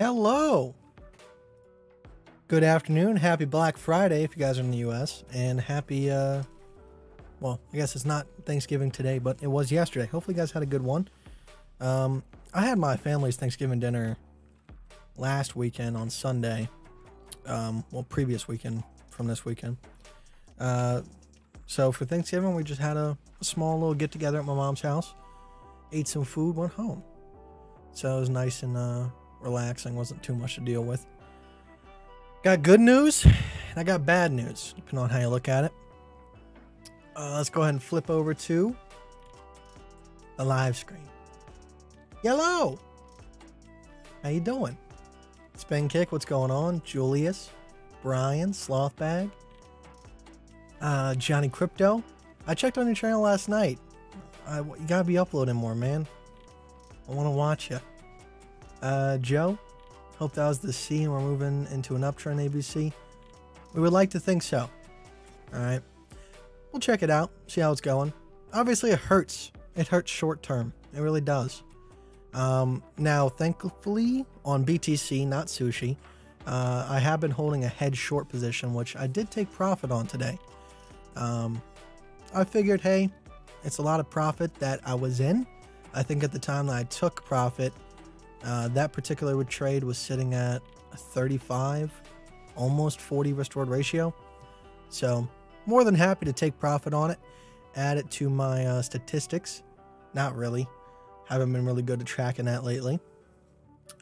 Hello. Good afternoon. Happy Black Friday if you guys are in the US. And happy, well, I guess it's not Thanksgiving today, but it was yesterday. Hopefully you guys had a good one. I had my family's Thanksgiving dinner last weekend on Sunday. Well, previous weekend from this weekend. So for Thanksgiving, we just had a small little get together at my mom's house. Ate some food, went home. So it was nice and relaxing. Wasn't too much to deal with. Got good news, and I got bad news, depending on how you look at it. Let's go ahead and flip over to the live screen. Hello! How you doing? Spin Kick, what's going on? Julius, Brian, Slothbag, Johnny Crypto. I checked on your channel last night. You gotta be uploading more, man. I want to watch you. Joe, hope that was the C and we're moving into an uptrend ABC. We would like to think so. Alright. We'll check it out, see how it's going. Obviously it hurts. It hurts short term. It really does. Now, thankfully, on BTC, not sushi, I have been holding a head short position, which I did take profit on today. I figured, hey, it's a lot of profit that I was in. I think at the time that I took profit, that particular trade was sitting at a 35, almost 40 restored ratio. So more than happy to take profit on it, add it to my statistics. Not really. Haven't been really good at tracking that lately.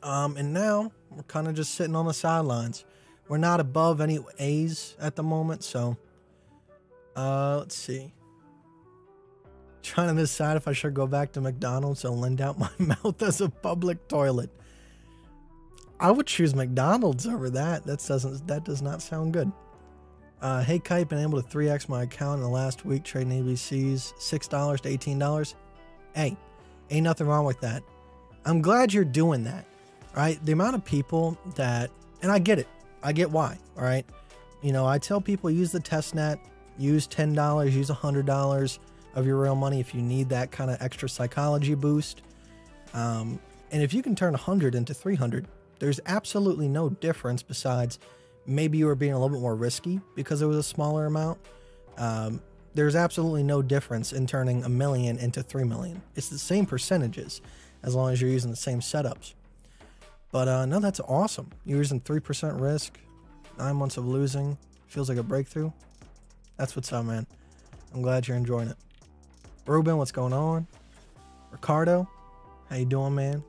And now we're kind of just sitting on the sidelines. We're not above any A's at the moment, so let's see. Trying to decide if I should go back to McDonald's and lend out my mouth as a public toilet. I would choose McDonald's over that. That does not sound good. Hey Kite, been able to 3x my account in the last week trading ABCs, $6 to $18. Hey, ain't nothing wrong with that. I'm glad you're doing that. Right? The amount of people that, and I get it. I get why. All right. You know, I tell people use the test net, use $10, use $100 of your real money if you need that kind of extra psychology boost. And if you can turn 100 into 300, there's absolutely no difference besides maybe you were being a little bit more risky because it was a smaller amount. There's absolutely no difference in turning $1 million into 3 million. It's the same percentages as long as you're using the same setups. But no, that's awesome. You're using 3% risk, 9 months of losing. Feels like a breakthrough. That's what's up, man. I'm glad you're enjoying it. Ruben, what's going on? Ricardo, how you doing, man?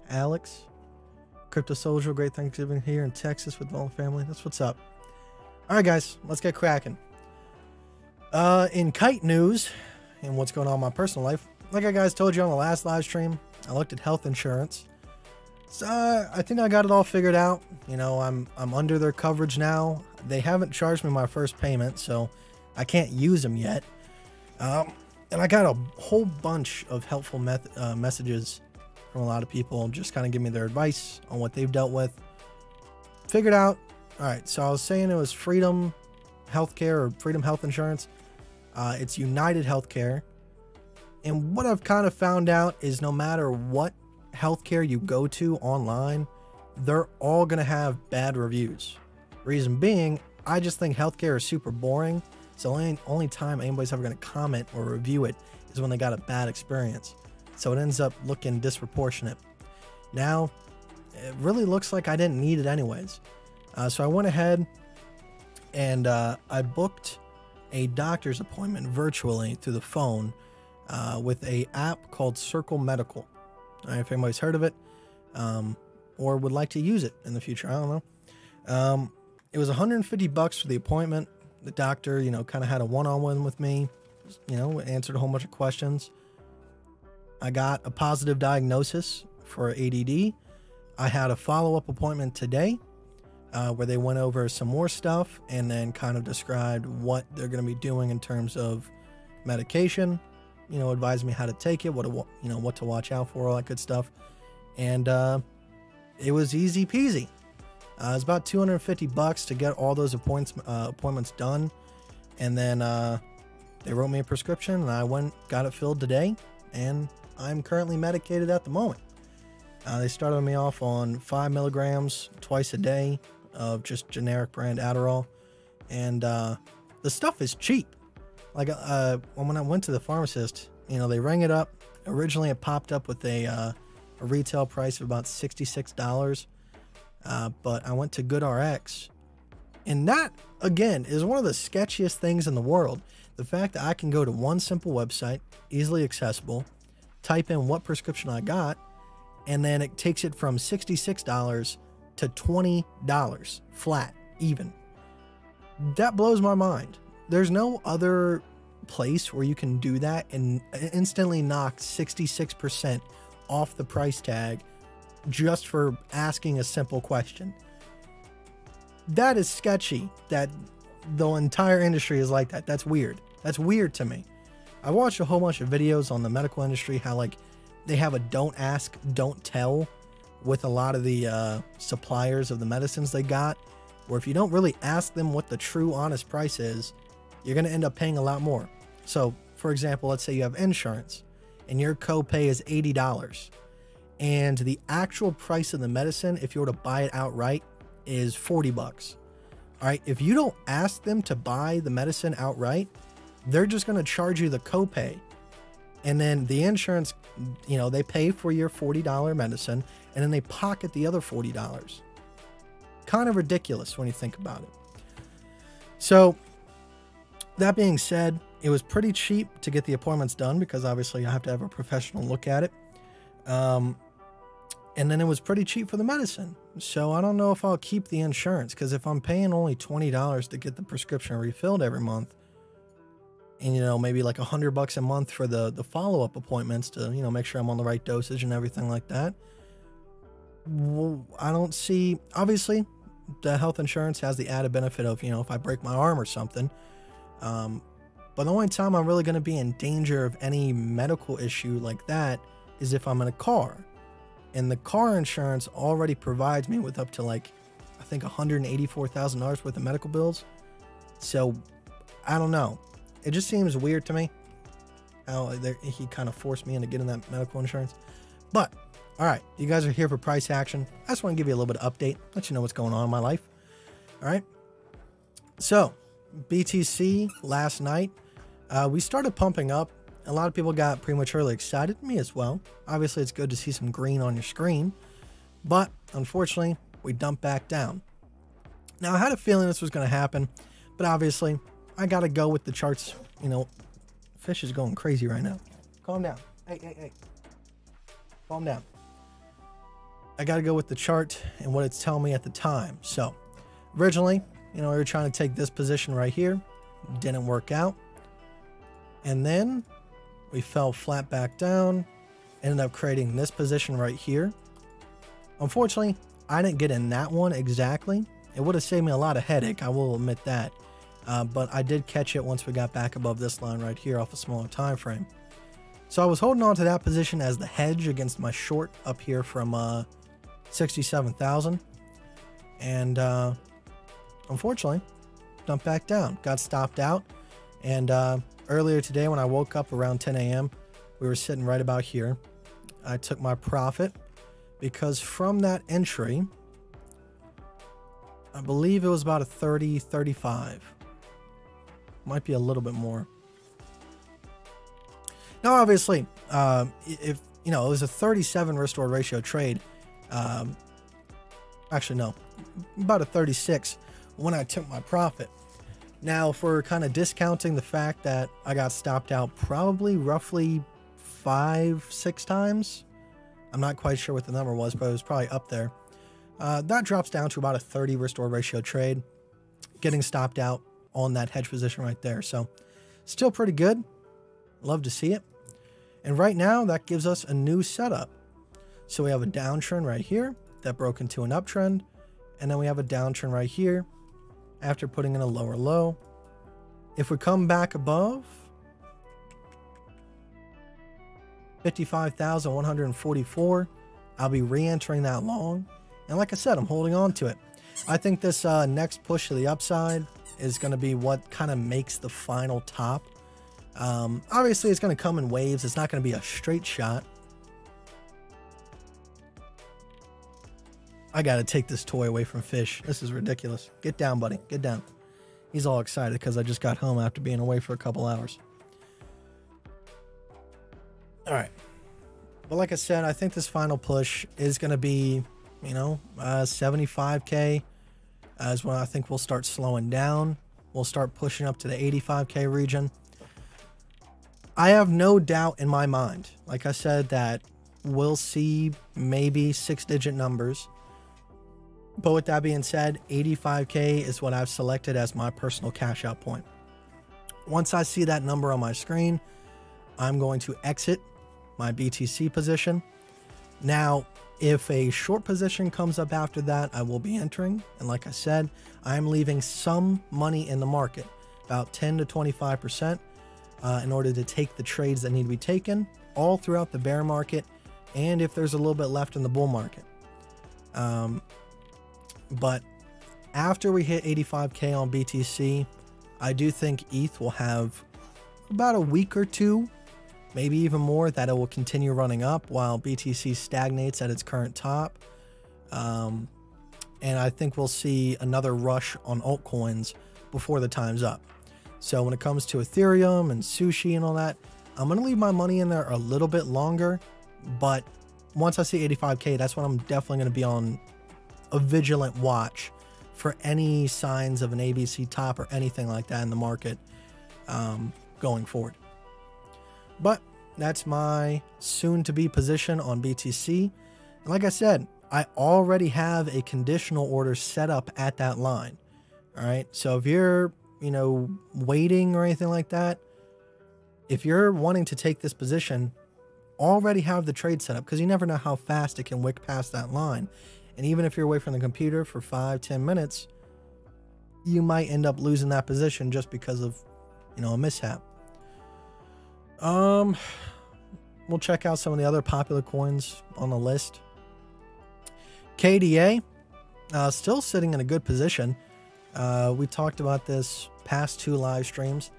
Alex, Crypto Soldier, great Thanksgiving here in Texas with the whole family. That's what's up. All right, guys, let's get cracking. In Kite news and what's going on in my personal life, like I guys told you on the last live stream, I looked at health insurance. So I think I got it all figured out. You know, I'm under their coverage now. They haven't charged me my first payment, so I can't use them yet. And I got a whole bunch of helpful messages from a lot of people, just kind of give me their advice on what they've dealt with. Figured out. All right, so I was saying it was Freedom Healthcare or Freedom Health Insurance. It's United Healthcare. And what I've kind of found out is no matter what healthcare you go to online, they're all going to have bad reviews. Reason being, I just think healthcare is super boring. So only time anybody's ever going to comment or review it is when they got a bad experience. So it ends up looking disproportionate. Now, it really looks like I didn't need it anyways. So I went ahead and I booked a doctor's appointment virtually through the phone with a app called Circle Medical. I don't know if anybody's heard of it or would like to use it in the future. I don't know. It was $150 for the appointment. The doctor, you know, kind of had a one-on-one with me, you know, answered a whole bunch of questions. I got a positive diagnosis for ADD. I had a follow-up appointment today where they went over some more stuff and then kind of described what they're going to be doing in terms of medication, you know, advised me how to take it, what to watch out for, all that good stuff. And it was easy peasy. It's about $250 to get all those appointments done. And then they wrote me a prescription and I got it filled today. And I'm currently medicated at the moment. They started me off on 5 milligrams twice a day of just generic brand Adderall. And the stuff is cheap. Like when I went to the pharmacist, you know, they rang it up. Originally, it popped up with a retail price of about $66. But I went to GoodRx. And that, again, is one of the sketchiest things in the world. The fact that I can go to one simple website, easily accessible, type in what prescription I got, and then it takes it from $66 to $20 flat, even. That blows my mind. There's no other place where you can do that and instantly knock 66% off the price tag just for asking a simple question. That is sketchy that the entire industry is like that. That's weird. That's weird to me. I watched a whole bunch of videos on the medical industry, how like they have a don't ask, don't tell with a lot of the suppliers of the medicines they got, where if you don't really ask them what the true honest price is, you're going to end up paying a lot more. So, for example, let's say you have insurance and your copay is $80 and the actual price of the medicine, if you were to buy it outright, is $40. All right. If you don't ask them to buy the medicine outright, they're just going to charge you the copay. And then the insurance, you know, they pay for your $40 medicine and then they pocket the other $40. Kind of ridiculous when you think about it. So that being said, it was pretty cheap to get the appointments done because obviously I have to have a professional look at it. And then it was pretty cheap for the medicine. So I don't know if I'll keep the insurance, because if I'm paying only $20 to get the prescription refilled every month, and, you know, maybe like $100 a month for the follow-up appointments to, you know, make sure I'm on the right dosage and everything like that. Well, I don't see, obviously the health insurance has the added benefit of, you know, if I break my arm or something. But the only time I'm really going to be in danger of any medical issue like that is if I'm in a car. And the car insurance already provides me with up to like, I think $184,000 worth of medical bills. So I don't know. It just seems weird to me how he kind of forced me into getting that medical insurance. But all right, you guys are here for price action. I just want to give you a little bit of update, let you know what's going on in my life. All right. So BTC last night, we started pumping up. A lot of people got prematurely excited, me as well. Obviously, it's good to see some green on your screen, but unfortunately, we dumped back down. Now, I had a feeling this was going to happen, but obviously, I got to go with the charts. You know, fish is going crazy right now. Calm down. Hey. Calm down. I got to go with the chart and what it's telling me at the time. So, originally, you know, we were trying to take this position right here. Didn't work out. And then we fell flat back down, ended up creating this position right here. Unfortunately, I didn't get in that one exactly. It would have saved me a lot of headache, I will admit that. But I did catch it once we got back above this line right here off a smaller time frame. So I was holding on to that position as the hedge against my short up here from 67,000. And unfortunately, dumped back down, got stopped out. And earlier today when I woke up around 10 a.m., we were sitting right about here. I took my profit because from that entry, I believe it was about a 30, 35. Might be a little bit more. Now, obviously, if, you know, it was a 37 risk reward ratio trade. Actually, no, about a 36 when I took my profit. Now, for kind of discounting the fact that I got stopped out probably roughly 5-6 times. I'm not quite sure what the number was, but it was probably up there. That drops down to about a 30 risk reward ratio trade, getting stopped out on that hedge position right there. So still pretty good. Love to see it. And right now that gives us a new setup. So we have a downtrend right here that broke into an uptrend. And then we have a downtrend right here after putting in a lower low. If we come back above 55,144, I'll be re-entering that long. And like I said, I'm holding on to it. I think this next push to the upside is going to be what kind of makes the final top. Obviously, it's going to come in waves. It's not going to be a straight shot. I gotta take this toy away from Fish. This is ridiculous. Get down, buddy. Get down. He's all excited because I just got home after being away for a couple hours. All right. But like I said, I think this final push is going to be, 75K is when I think we'll start slowing down. We'll start pushing up to the 85K region. I have no doubt in my mind, like I said, that we'll see maybe 6-digit numbers. But with that being said, 85K is what I've selected as my personal cash out point. Once I see that number on my screen, I'm going to exit my BTC position. Now, if a short position comes up after that, I will be entering. And like I said, I'm leaving some money in the market, about 10 to 25%, in order to take the trades that need to be taken all throughout the bear market. And if there's a little bit left in the bull market. But after we hit 85K on BTC, I do think ETH will have about a week or two, maybe even more, that it will continue running up while BTC stagnates at its current top. And I think we'll see another rush on altcoins before the time's up. So when it comes to Ethereum and Sushi and all that, I'm going to leave my money in there a little bit longer. But once I see 85K, that's when I'm definitely going to be on a vigilant watch for any signs of an ABC top or anything like that in the market going forward. But that's my soon-to-be position on BTC. And like I said, I already have a conditional order set up at that line. All right. So if you're, waiting or anything like that, if you're wanting to take this position, already have the trade set up, because you never know how fast it can wick past that line. And even if you're away from the computer for 5-10 minutes, you might end up losing that position just because of, a mishap. We'll check out some of the other popular coins on the list. KDA, still sitting in a good position. We talked about this past 2 live streams.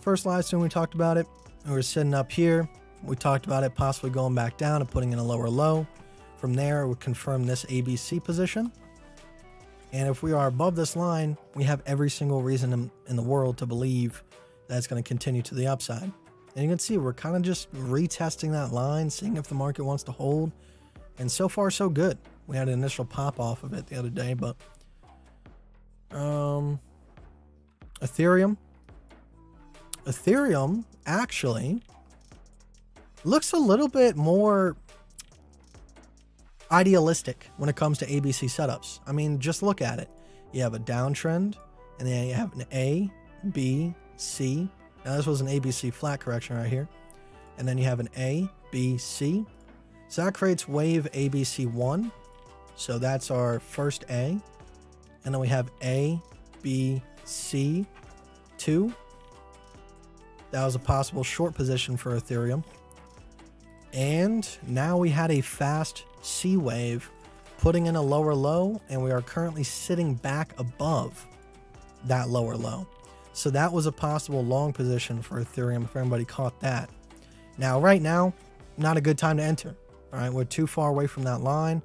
First live stream we talked about it. We were sitting up here. We talked about it possibly going back down and putting in a lower low. From there, it would confirm this ABC position. And if we are above this line, we have every single reason in the world to believe that it's going to continue to the upside. And you can see we're kind of just retesting that line, seeing if the market wants to hold. And so far, so good. We had an initial pop off of it the other day, but Ethereum actually looks a little bit more idealistic when it comes to ABC setups. I mean, just look at it. You have a downtrend, and then you have an A, B, C. Now this was an ABC flat correction right here. And then you have an A, B, C. So that creates wave ABC1. So that's our first A. And then we have A, B, C, 2. That was a possible short position for Ethereum. And now we had a fast C wave putting in a lower low, and we are currently sitting back above that lower low. So that was a possible long position for Ethereum if everybody caught that. Now, right now, not a good time to enter. All right, we're too far away from that line.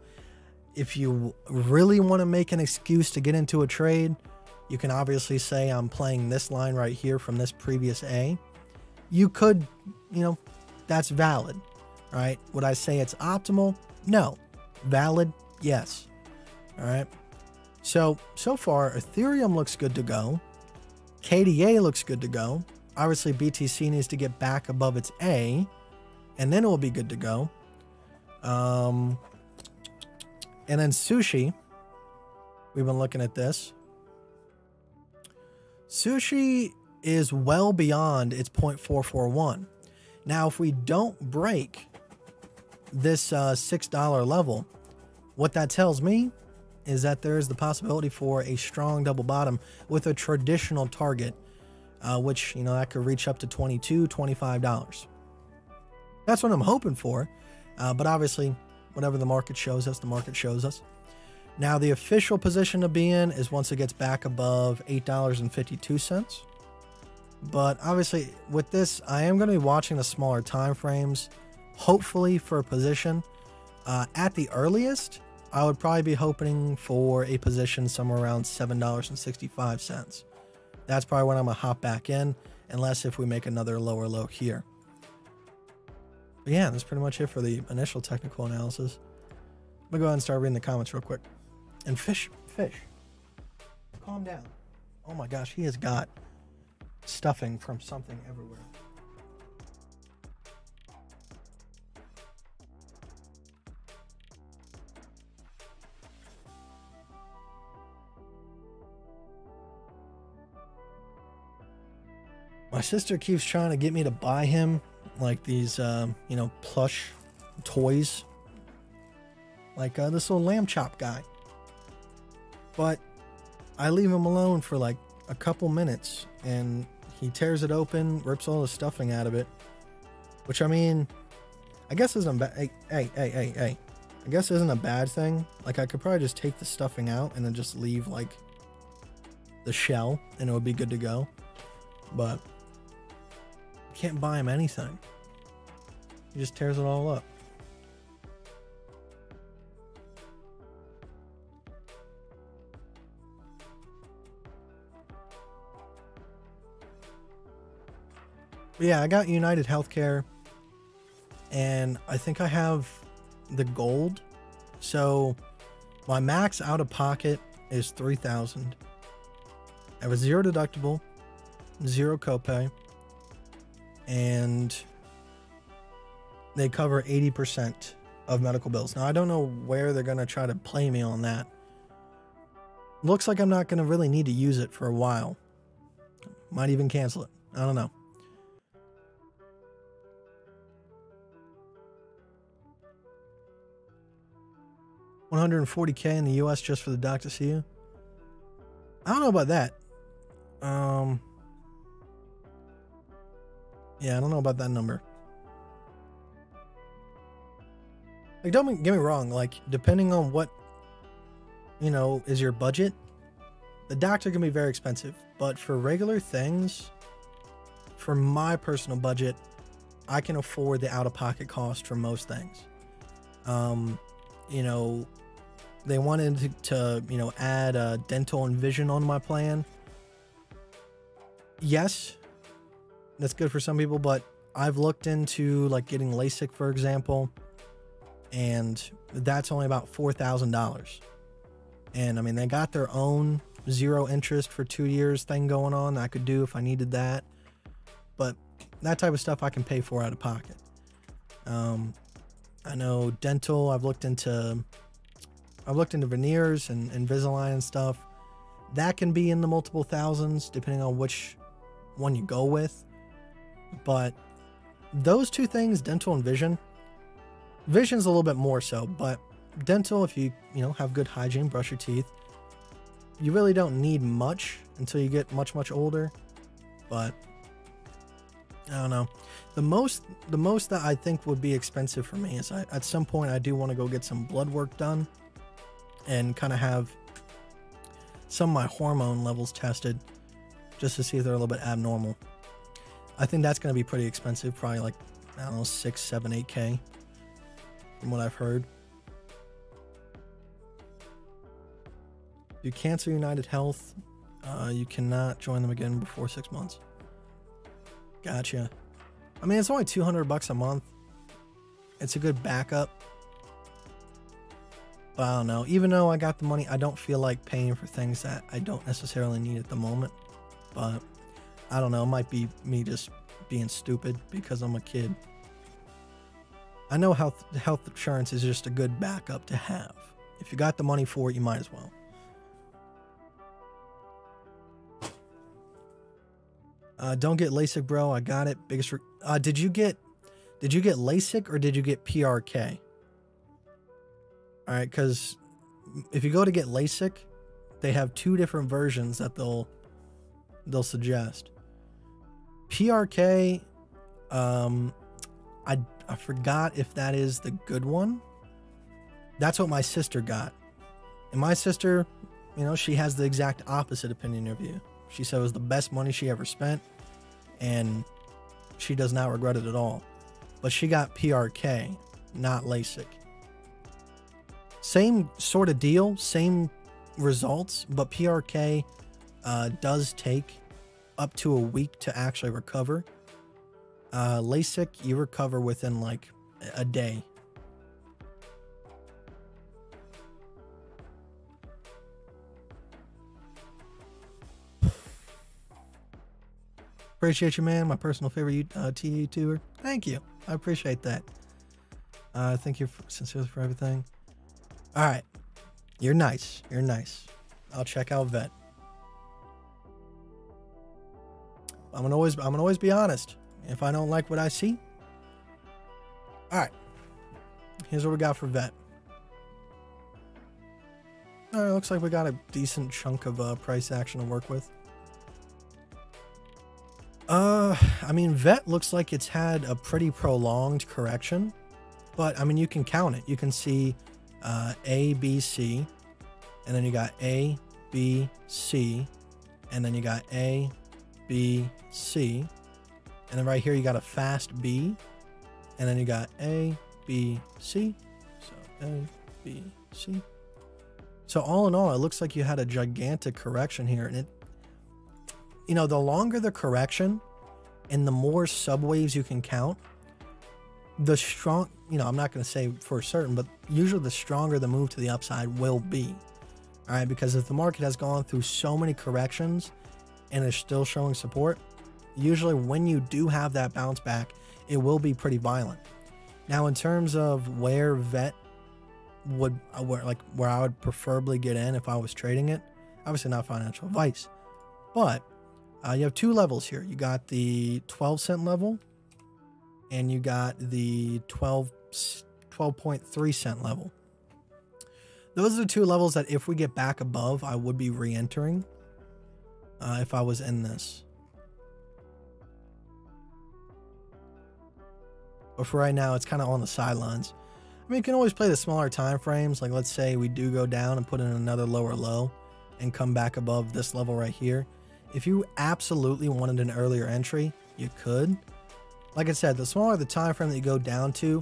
If you really want to make an excuse to get into a trade, you can obviously say I'm playing this line right here from this previous A. You could, that's valid. All right. Would I say it's optimal? No. Valid? Yes. All right. So far, Ethereum looks good to go. KDA looks good to go. Obviously, BTC needs to get back above its A, and then it will be good to go. And then Sushi, we've been looking at this. Sushi is well beyond its 0.441. Now, if we don't break this $6 level, what that tells me is that there's the possibility for a strong double bottom with a traditional target, which, that could reach up to $22, $25. That's what I'm hoping for. But obviously, whatever the market shows us, the market shows us. Now, the official position to be in is once it gets back above $8.52. But obviously, with this, I am going to be watching the smaller time frames, hopefully for a position. At the earliest, I would probably be hoping for a position somewhere around $7.65. That's probably when I'm gonna hop back in, unless if we make another lower low here. But yeah, that's pretty much it for the initial technical analysis. I'm gonna go ahead and start reading the comments real quick. And fish, calm down. Oh my gosh, he has got stuffing from something everywhere. My sister keeps trying to get me to buy him like these, you know, plush toys, like this little lamb chop guy. But I leave him alone for like a couple minutes and he tears it open, rips all the stuffing out of it, which, I mean, I guess isn't bad. Hey, I guess isn't a bad thing. Like, I could probably just take the stuffing out and then just leave like the shell and it would be good to go. But I can't buy him anything. He just tears it all up. But yeah, I got United Healthcare, and I think I have the gold. So my max out of pocket is $3,000. I have a 0 deductible, 0 copay, and they cover 80% of medical bills. Now, I don't know where they're going to try to play me on that. Looks like I'm not going to really need to use it for a while. Might even cancel it. I don't know. $140K in the US just for the doc to see you. I don't know about that. Yeah, I don't know about that number. Like, don't get me wrong, like, depending on what, you know, is your budget, the doctor can be very expensive. But for regular things, for my personal budget, I can afford the out-of-pocket cost for most things. You know, they wanted to you know, add dental and vision on my plan. Yes, that's good for some people, but I've looked into like getting LASIK, for example, and that's only about $4,000. And I mean, they got their own 0 interest for 2 years thing going on that I could do if I needed that. But that type of stuff I can pay for out of pocket. I know dental, I've looked into veneers and Invisalign and stuff. That can be in the multiple thousands depending on which one you go with. But those two things, dental and vision's a little bit more so, but dental, if you know, have good hygiene, brush your teeth, you really don't need much until you get much older. But I don't know. The most that I think would be expensive for me is at some point I do want to go get some blood work done and kind of have some of my hormone levels tested just to see if they're a little bit abnormal. I think that's going to be pretty expensive, probably like, I don't know, 6, 7, 8K from what I've heard. You cancel United Health, you cannot join them again before 6 months. Gotcha. I mean, it's only $200 a month. It's a good backup. But I don't know. Even though I got the money, I don't feel like paying for things that I don't necessarily need at the moment. But I don't know. It might be me just being stupid because I'm a kid. I know health insurance is just a good backup to have. If you got the money for it, you might as well. Don't get LASIK, bro. I got it. Biggest. Did you get LASIK or did you get PRK? All right, because if you go to get LASIK, they have 2 different versions that they'll suggest. PRK, I forgot if that is the good one. That's what my sister got, and my sister, you know, she has the exact opposite opinion of you. She said it was the best money she ever spent, and she does not regret it at all. But she got PRK, not LASIK. Same sort of deal, same results, but PRK does take up to a week to actually recover. LASIK, you recover within like a day. Appreciate you, man. My personal favorite YouTuber. Thank you. I appreciate that. Thank you sincerely for everything. All right. You're nice. You're nice. I'll check out Vet. I'm gonna always be honest. If I don't like what I see. All right. Here's what we got for Vet. All right, looks like we got a decent chunk of price action to work with. I mean, Vet looks like it's had a pretty prolonged correction, but I mean, you can count it. You can see A, B, C, and then you got A, B, C, and then you got A, B, C, and then right here you got a fast B, and then you got A, B, C, so A, B, C. So all in all, it looks like you had a gigantic correction here, and it, you know, the longer the correction and the more subwaves you can count, the strong, you know, I'm not going to say for certain, but usually the stronger the move to the upside will be. All right, because if the market has gone through so many corrections and is still showing support, usually when you do have that bounce back, it will be pretty violent. Now, in terms of where Vet would, where I would preferably get in if I was trading it, obviously not financial advice, but you have two levels here. You got the 12-cent level and you got the 12.3 cent level. Those are the two levels that if we get back above, I would be re-entering if I was in this. But for right now, it's kind of on the sidelines. I mean, you can always play the smaller time frames. Like, let's say we do go down and put in another lower low and come back above this level right here. If you absolutely wanted an earlier entry, you could. Like I said, the smaller the time frame that you go down to,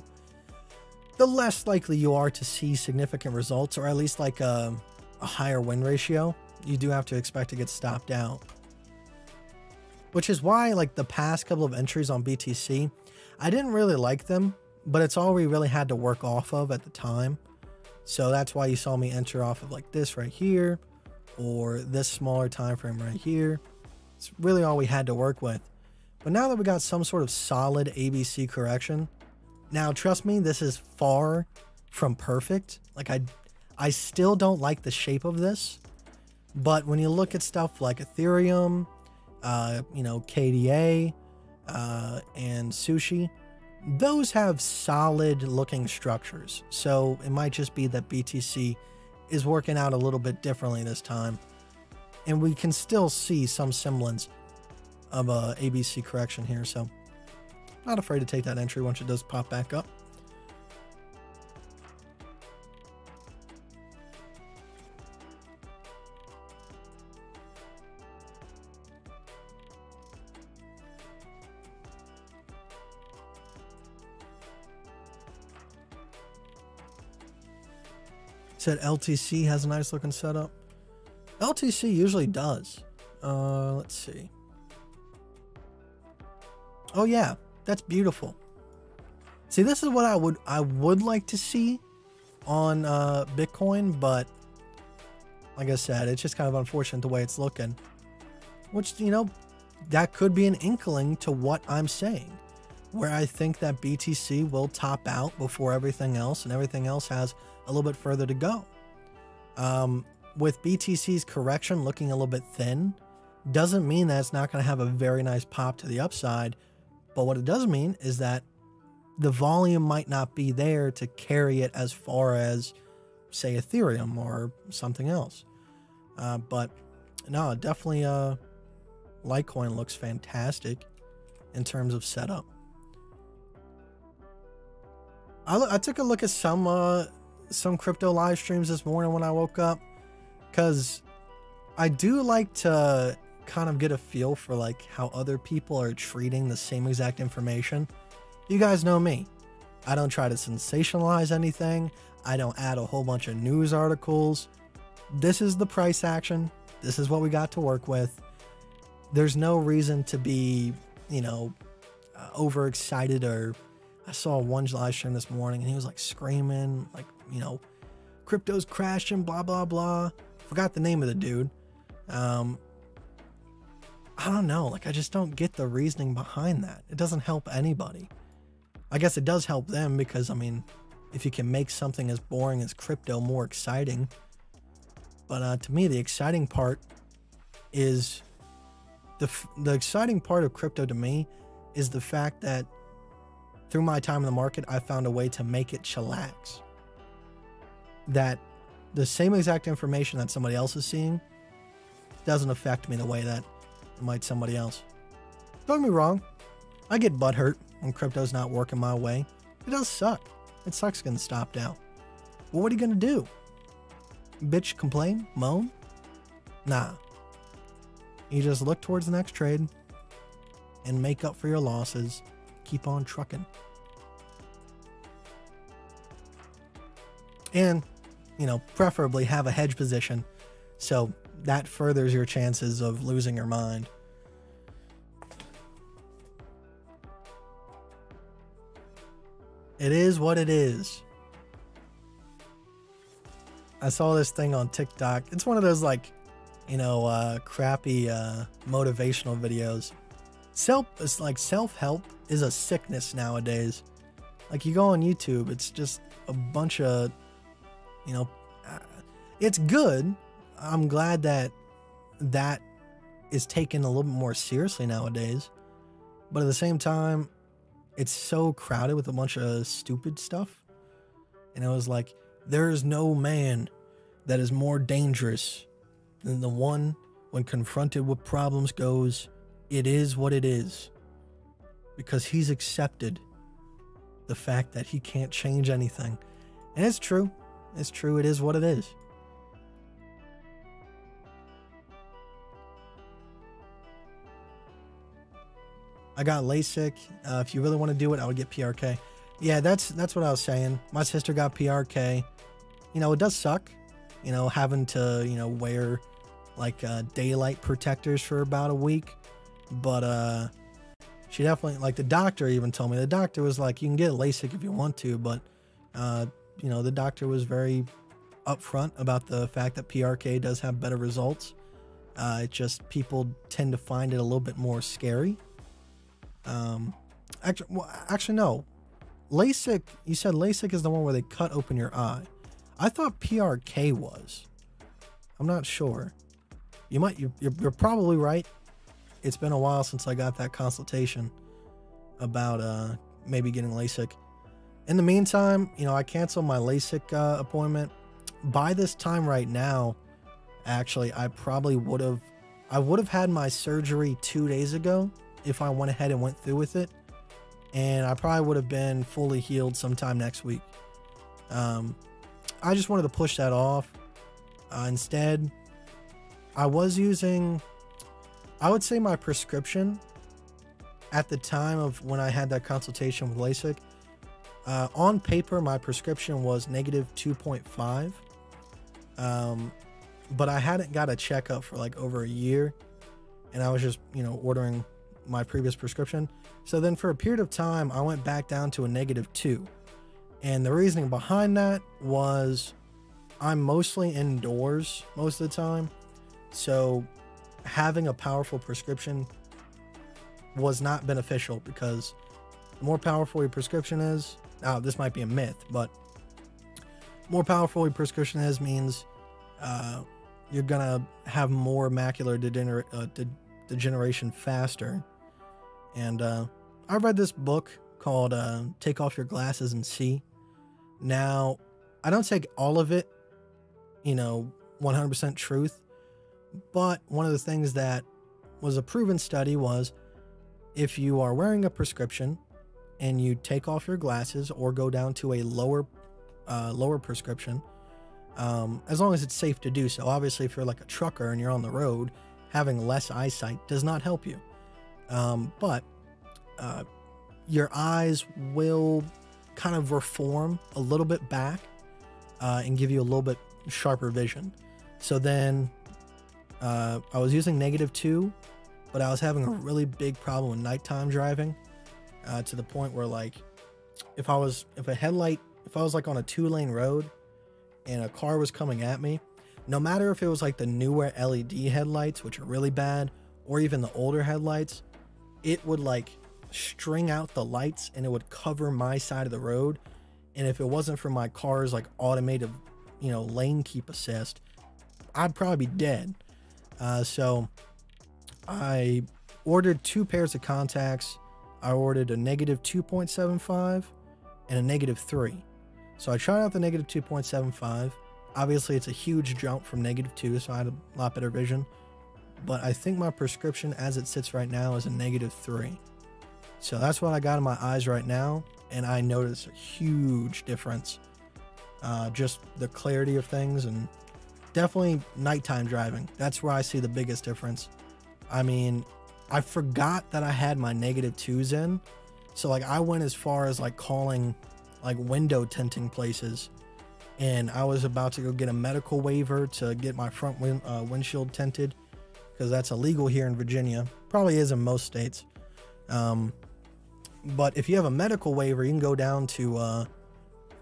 the less likely you are to see significant results, or at least like a higher win ratio. You do have to expect to get stopped out. Which is why, like, the past couple of entries on BTC, I didn't really like them, but it's all we really had to work off of at the time. So that's why you saw me enter off of like this right here, or this smaller time frame right here. It's really all we had to work with. But now that we got some sort of solid ABC correction, now trust me, this is far from perfect. Like, I still don't like the shape of this, but when you look at stuff like Ethereum, you know, KDA, and Sushi, those have solid looking structures. So it might just be that BTC is working out a little bit differently this time, and we can still see some semblance of a ABC correction here. So not afraid to take that entry once it does pop back up. Said LTC has a nice looking setup. LTC usually does. Let's see. Oh yeah, that's beautiful. See, this is what I would like to see on Bitcoin, but like I said, it's just kind of unfortunate the way it's looking. Which, you know, that could be an inkling to what I'm saying, where I think that BTC will top out before everything else, and everything else has a little bit further to go. With BTC's correction looking a little bit thin, doesn't mean that it's not going to have a very nice pop to the upside. But what it does mean is that the volume might not be there to carry it as far as, say, Ethereum or something else. But no, definitely Litecoin looks fantastic in terms of setup. I took a look at some crypto live streams this morning when I woke up, because I do like to kind of get a feel for like how other people are treating the same exact information. You guys know me. I don't try to sensationalize anything. I don't add a whole bunch of news articles. This is the price action. This is what we got to work with. There's no reason to be, you know, overexcited. Or I saw one live stream this morning and he was like screaming, like, you know, crypto's crashing, blah, blah, blah. Forgot the name of the dude. I don't know. Like, I just don't get the reasoning behind that. It doesn't help anybody. I guess it does help them because, I mean, if you can make something as boring as crypto more exciting. But to me, the exciting part is the exciting part of crypto to me is the fact that through my time in the market, I found a way to make it chillax. That the same exact information that somebody else is seeing doesn't affect me the way that it might somebody else. Don't get me wrong, I get butthurt when crypto's not working my way. It does suck. It sucks getting stopped out. But what are you gonna do? Bitch, complain? Moan? Nah. You just look towards the next trade and make up for your losses. Keep on trucking. And, you know, preferably have a hedge position so that furthers your chances of losing your mind. It is what it is. I saw this thing on TikTok. It's one of those, like, you know, crappy motivational videos. It's like self-help is a sickness nowadays. Like, you go on YouTube, it's just a bunch of, you know, it's good. I'm glad that that is taken a little bit more seriously nowadays. But at the same time, it's so crowded with a bunch of stupid stuff. And it was like, there is no man that is more dangerous than the one when confronted with problems goes, it is what it is. Because he's accepted the fact that he can't change anything. And it's true. It's true. It is what it is. I got LASIK. If you really want to do it, I would get PRK. Yeah, that's what I was saying. My sister got PRK. You know, it does suck, you know, having to, you know, wear like daylight protectors for about a week. But she definitely, like, the doctor even told me, the doctor was like, you can get LASIK if you want to, but you know, the doctor was very upfront about the fact that PRK does have better results. It just, people tend to find it a little bit more scary. Actually, no. LASIK, you said LASIK is the one where they cut open your eye. I thought PRK was. I'm not sure. You're probably right. It's been a while since I got that consultation about maybe getting LASIK. In the meantime, you know, I canceled my LASIK appointment. By this time right now, actually, I would have had my surgery 2 days ago if I went ahead and went through with it. And I probably would have been fully healed sometime next week. I just wanted to push that off. Instead, I was using, I would say my prescription at the time of when I had that consultation with LASIK, on paper, my prescription was -2.5. But I hadn't got a checkup for like over a year. And I was just, you know, ordering my previous prescription. So then for a period of time, I went back down to a -2. And the reasoning behind that was I'm mostly indoors most of the time. So having a powerful prescription was not beneficial, because the more powerful your prescription is, now this might be a myth, but more powerful your prescription is means you're gonna have more macular degeneration faster. And I read this book called Take Off Your Glasses and See. Now, I don't take all of it, you know, 100% truth, but one of the things that was a proven study was if you are wearing a prescription and you take off your glasses or go down to a lower prescription, as long as it's safe to do so. Obviously, if you're like a trucker and you're on the road, having less eyesight does not help you. But your eyes will kind of reform a little bit back and give you a little bit sharper vision. So then I was using -2, but I was having a really big problem with nighttime driving to the point where, like, if I was like on a 2-lane road and a car was coming at me, no matter if it was like the newer LED headlights, which are really bad, or even the older headlights, it would like string out the lights and it would cover my side of the road. And if it wasn't for my car's like automated, lane keep assist, I'd probably be dead. So I ordered 2 pairs of contacts. I ordered a -2.75 and a -3. So I tried out the -2.75. Obviously, it's a huge jump from -2, so I had a lot better vision. But I think my prescription as it sits right now is a -3. So that's what I got in my eyes right now, and I notice a huge difference. Just the clarity of things, and definitely nighttime driving. That's where I see the biggest difference. I mean, I forgot that I had my -2s in. So like I went as far as like calling like window tinting places, and I was about to go get a medical waiver to get my front windshield tinted, because that's illegal here in Virginia. Probably is in most states. But if you have a medical waiver, you can go down to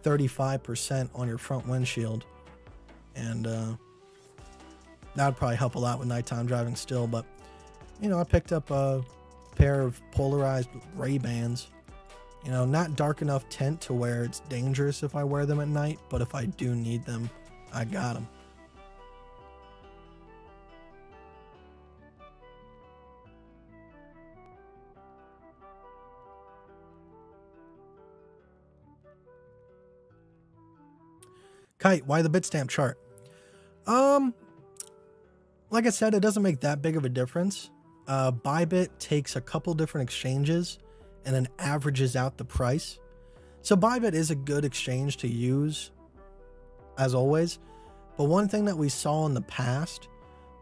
35% on your front windshield, and that would probably help a lot with nighttime driving still. But I picked up a pair of polarized Ray-Bans. Not dark enough tint to where it's dangerous if I wear them at night, but if I do need them, I got them. Kite, why the Bitstamp chart? Like I said, it doesn't make that big of a difference. Bybit takes a couple different exchanges and then averages out the price. So Bybit is a good exchange to use, as always. But one thing that we saw in the past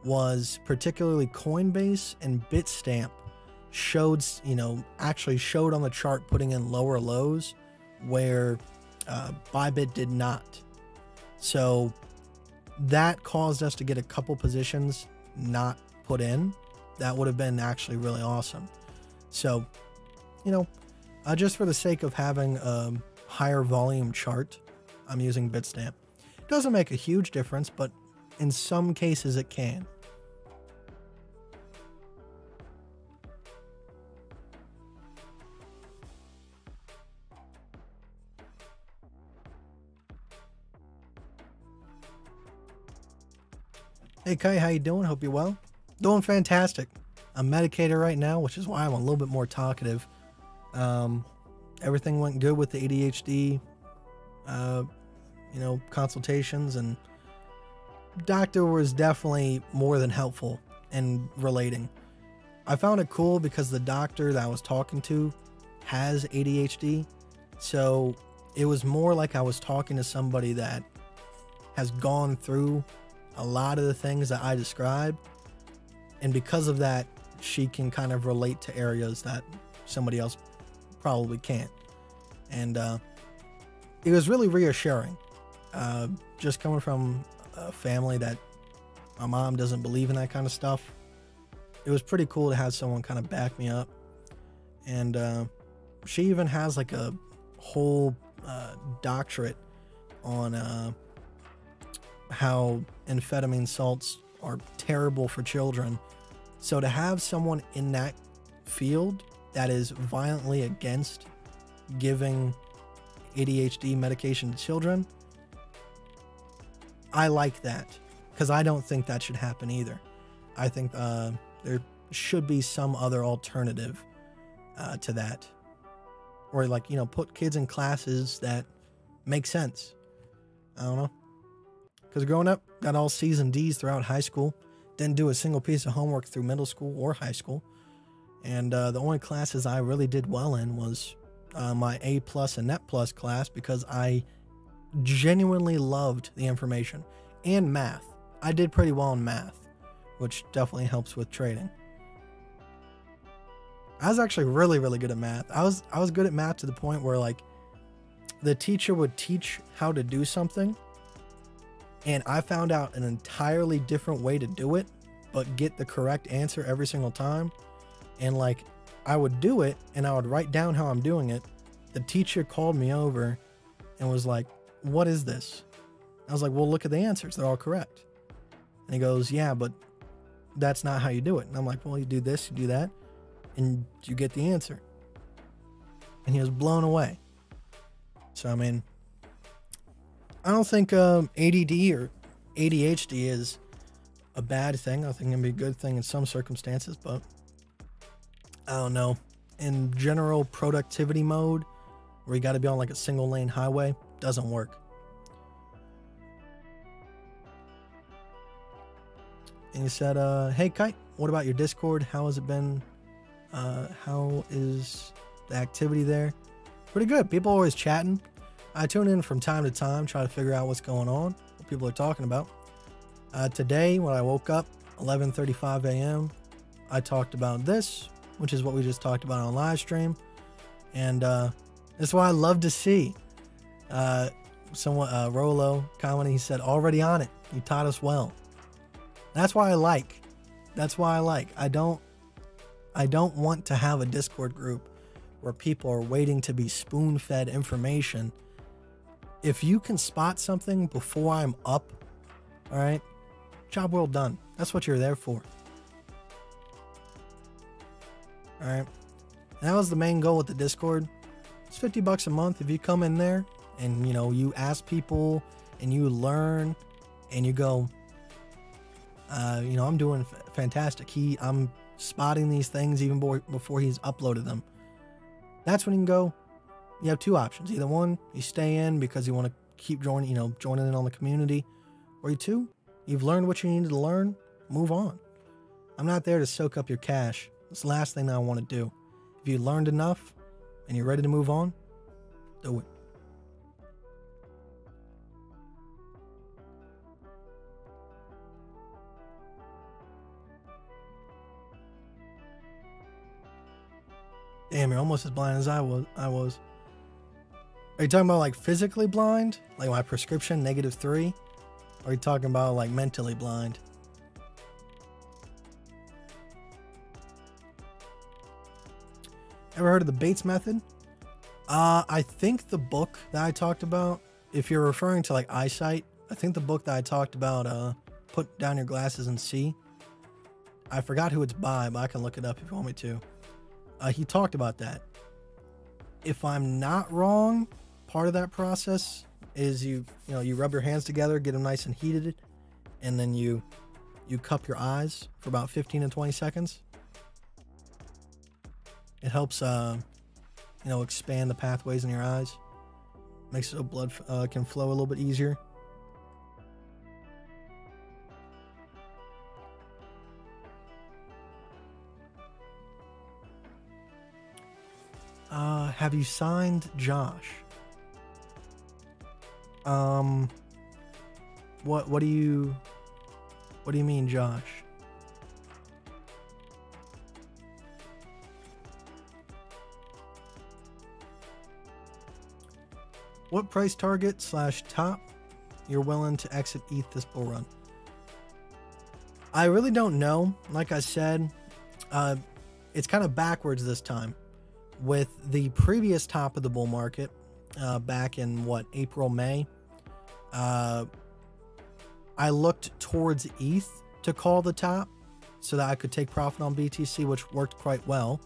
was particularly Coinbase and Bitstamp actually showed on the chart putting in lower lows where Bybit did not. So that caused us to get a couple positions not put in. That would have been actually really awesome. So, just for the sake of having a higher volume chart, I'm using Bitstamp. It doesn't make a huge difference, but in some cases it can. Hey Kai, how you doing? Hope you're well. Doing fantastic. I'm medicated right now, which is why I'm a little bit more talkative. Everything went good with the ADHD, consultations, and doctor was definitely more than helpful in relating. I found it cool because the doctor that I was talking to has ADHD, so it was more like I was talking to somebody that has gone through a lot of the things that I describe, and because of that, she can kind of relate to areas that somebody else probably can't. And it was really reassuring, just coming from a family that my mom doesn't believe in that kind of stuff. It was pretty cool to have someone kind of back me up. And she even has like a whole doctorate on how amphetamine salts are terrible for children. So to have someone in that field that is violently against giving ADHD medication to children, I like that, because I don't think that should happen either. I think there should be some other alternative to that, or like, put kids in classes that make sense. I don't know. Because growing up, got all C's and D's throughout high school. Didn't do a single piece of homework through middle school or high school. And the only classes I really did well in was my A+ and Net Plus class, because I genuinely loved the information. And math. I did pretty well in math, which definitely helps with trading. I was actually really, really good at math. I was good at math to the point where, like, the teacher would teach how to do something, and I found out an entirely different way to do it, but get the correct answer every single time. And like, I would do it and I would write down how I'm doing it. The teacher called me over and was like, "What is this?" I was like, "Well, look at the answers. They're all correct." And he goes, "Yeah, but that's not how you do it." And I'm like, "Well, you do this, you do that, and you get the answer." And he was blown away. So, I mean, I don't think ADD or ADHD is a bad thing. I think it can be a good thing in some circumstances, but I don't know. In general productivity mode, where you got to be on like a single lane highway, doesn't work. And he said, "Hey Kite, what about your Discord? How has it been? How is the activity there?" Pretty good. People are always chatting. I tune in from time to time, try to figure out what's going on, what people are talking about. Today, when I woke up, 11:35 a.m., I talked about this, which is what we just talked about on Livestream. And that's why I love to see someone, Rolo, commenting. He said, "Already on it. You taught us well." That's why I like. That's why I like. I don't want to have a Discord group where people are waiting to be spoon-fed information. If you can spot something before I'm up, all right, job well done. That's what you're there for. All right. That was the main goal with the Discord. It's $50 a month. If you come in there and, you know, you ask people and you learn and you go, you know, I'm doing fantastic. I'm spotting these things even before he's uploaded them. That's when you can go. You have two options. Either one, you stay in because you want to keep joining in on the community, or two, you've learned what you needed to learn, move on. I'm not there to soak up your cash. It's the last thing that I want to do. If you learned enough and you're ready to move on, do it. Damn, you're almost as blind as I was. Are you talking about like physically blind? Like my prescription, -3? Or are you talking about like mentally blind? Ever heard of the Bates method? I think the book that I talked about, if you're referring to like eyesight, I think the book that I talked about, Put Down Your Glasses and See. I forgot who it's by, but I can look it up if you want me to. He talked about that. If I'm not wrong, part of that process is you rub your hands together, get them nice and heated, and then you cup your eyes for about 15 to 20 seconds. It helps, expand the pathways in your eyes. Makes it so blood can flow a little bit easier. Have you signed Josh? What do you mean, Josh? What price target / top you're willing to exit ETH this bull run? I really don't know. Like I said, it's kind of backwards this time. With the previous top of the bull market, back in April, May, I looked towards ETH to call the top so that I could take profit on BTC, which worked quite well.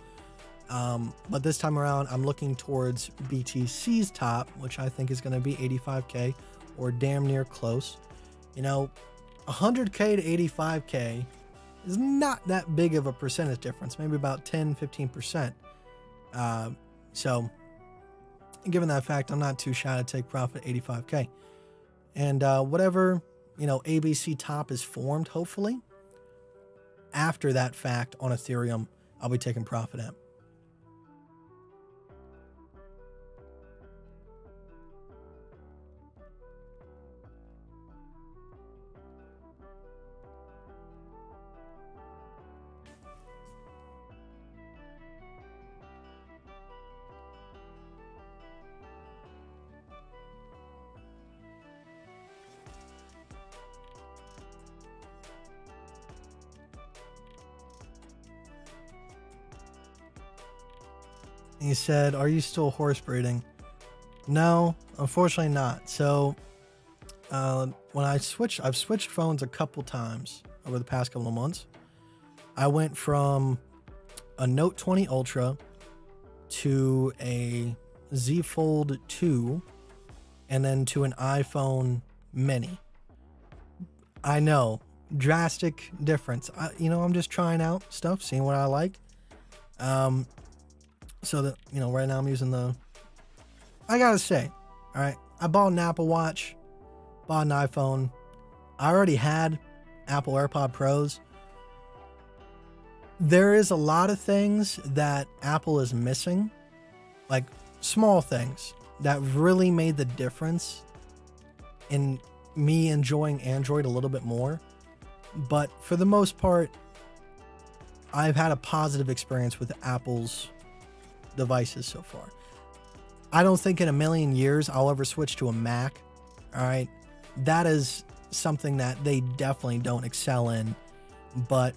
But this time around, I'm looking towards BTC's top, which I think is going to be 85K or damn near close. 100K to 85K is not that big of a percentage difference, maybe about 10-15%. So given that fact, I'm not too shy to take profit 85K. And whatever, ABC top is formed, hopefully, after that fact on Ethereum, I'll be taking profit at. He said, "Are you still horse breeding?" No, unfortunately not. So when I've switched phones a couple times over the past couple of months. I went from a Note 20 Ultra to a Z Fold 2 and then to an iPhone Mini. I know, drastic difference. I'm just trying out stuff, seeing what I like. So that, right now I'm using I gotta say, all right, I bought an Apple Watch, bought an iPhone. I already had Apple AirPod Pros. There is a lot of things that Apple is missing, like small things that really made the difference in me enjoying Android a little bit more. But for the most part, I've had a positive experience with Apple's devices so far. I don't think in a million years I'll ever switch to a Mac. All right. That is something that they definitely don't excel in. But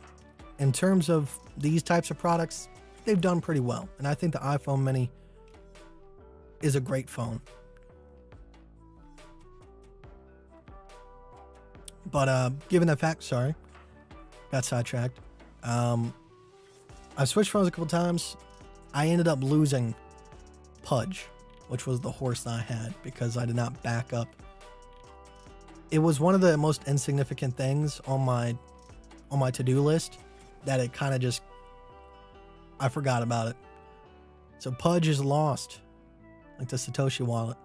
in terms of these types of products, they've done pretty well. And I think the iPhone Mini is a great phone. But given that fact, sorry, got sidetracked. I've switched phones a couple times. I ended up losing Pudge, which was the horse that I had, because I did not back up. It was one of the most insignificant things on my to-do list that it kind of just, I forgot about it. So Pudge is lost, like the Satoshi wallet.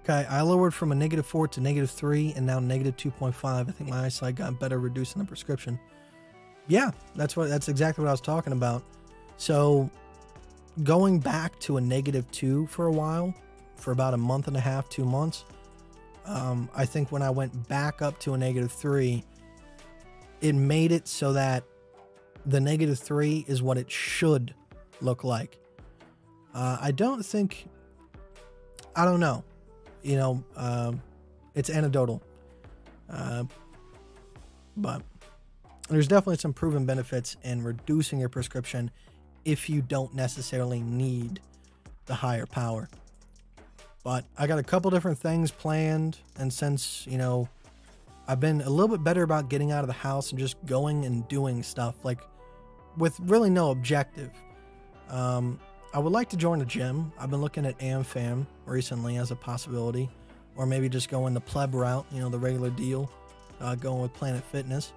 Okay, I lowered from a -4 to -3 and now -2.5. I think my eyesight got better reducing the prescription. Yeah, that's exactly what I was talking about. So going back to a -2 for a while, for about a month and a half, 2 months, I think when I went back up to a -3, it made it so that the -3 is what it should look like. I don't know. It's anecdotal. But there's definitely some proven benefits in reducing your prescription if you don't necessarily need the higher power. But I got a couple different things planned, and since, I've been a little bit better about getting out of the house and just going and doing stuff, like, with really no objective. I would like to join a gym. I've been looking at AmFam recently as a possibility, or maybe just going the pleb route, the regular deal, going with Planet Fitness,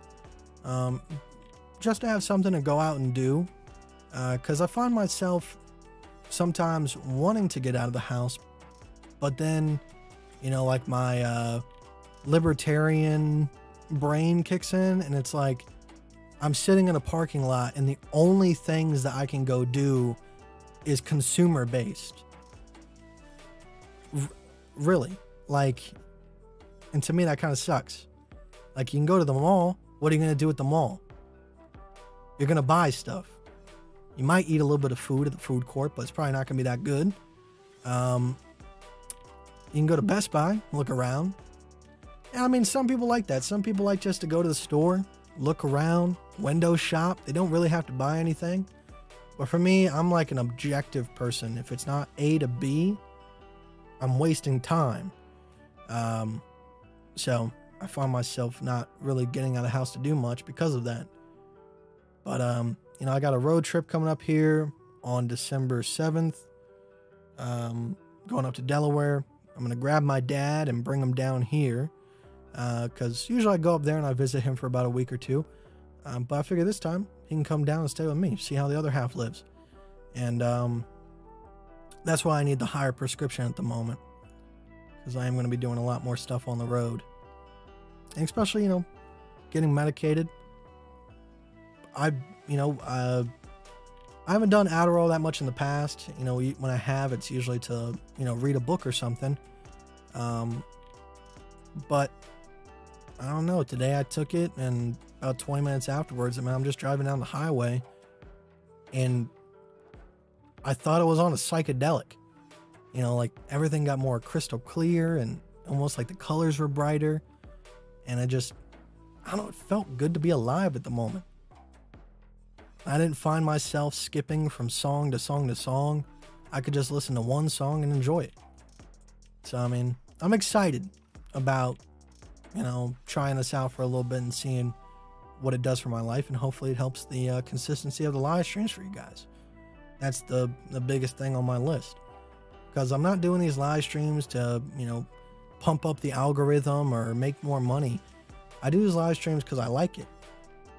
just to have something to go out and do, because I find myself sometimes wanting to get out of the house, but then, like my libertarian brain kicks in, and it's like I'm sitting in a parking lot, and the only things that I can go do is consumer based. Really, like, and to me that kind of sucks. Like, you can go to the mall. What are you going to do at the mall? You're going to buy stuff. You might eat a little bit of food at the food court, but it's probably not going to be that good. You can go to Best Buy, look around. And I mean, some people like that. Some people like just to go to the store, look around, window shop. They don't really have to buy anything. But for me, I'm like an objective person. If it's not A to B, I'm wasting time. So I find myself not really getting out of the house to do much because of that. But, I got a road trip coming up here on December 7th, going up to Delaware. I'm going to grab my dad and bring him down here, because usually I go up there and I visit him for about a week or two. But I figure this time he can come down and stay with me, see how the other half lives. And that's why I need the higher prescription at the moment, because I am going to be doing a lot more stuff on the road. And especially, getting medicated. I haven't done Adderall that much in the past. When I have, it's usually to, read a book or something. But I don't know. Today I took it, and about 20 minutes afterwards, I mean, I'm just driving down the highway, and I thought it was on a psychedelic. You know, like everything got more crystal clear, and almost like the colors were brighter. And I don't know, it felt good to be alive at the moment. I didn't find myself skipping from song to song to song. I could just listen to one song and enjoy it. So, I mean, I'm excited about, you know, trying this out for a little bit and seeing what it does for my life, and hopefully it helps the consistency of the live streams for you guys. That's the biggest thing on my list, because I'm not doing these live streams to, you know, pump up the algorithm or make more money. I do these live streams because I like it.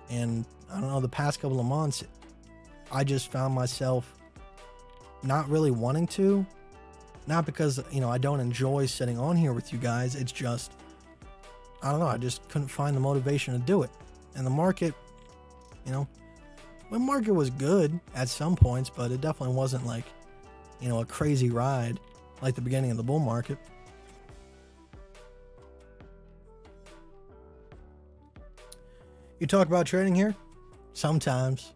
And I don't know, the past couple of months, I just found myself not really wanting to. Not because, you know, I don't enjoy sitting on here with you guys. It's just, I don't know, I just couldn't find the motivation to do it. And the market, you know, the market was good at some points, but it definitely wasn't like, you know, a crazy ride like the beginning of the bull market. You talk about trading here? Sometimes.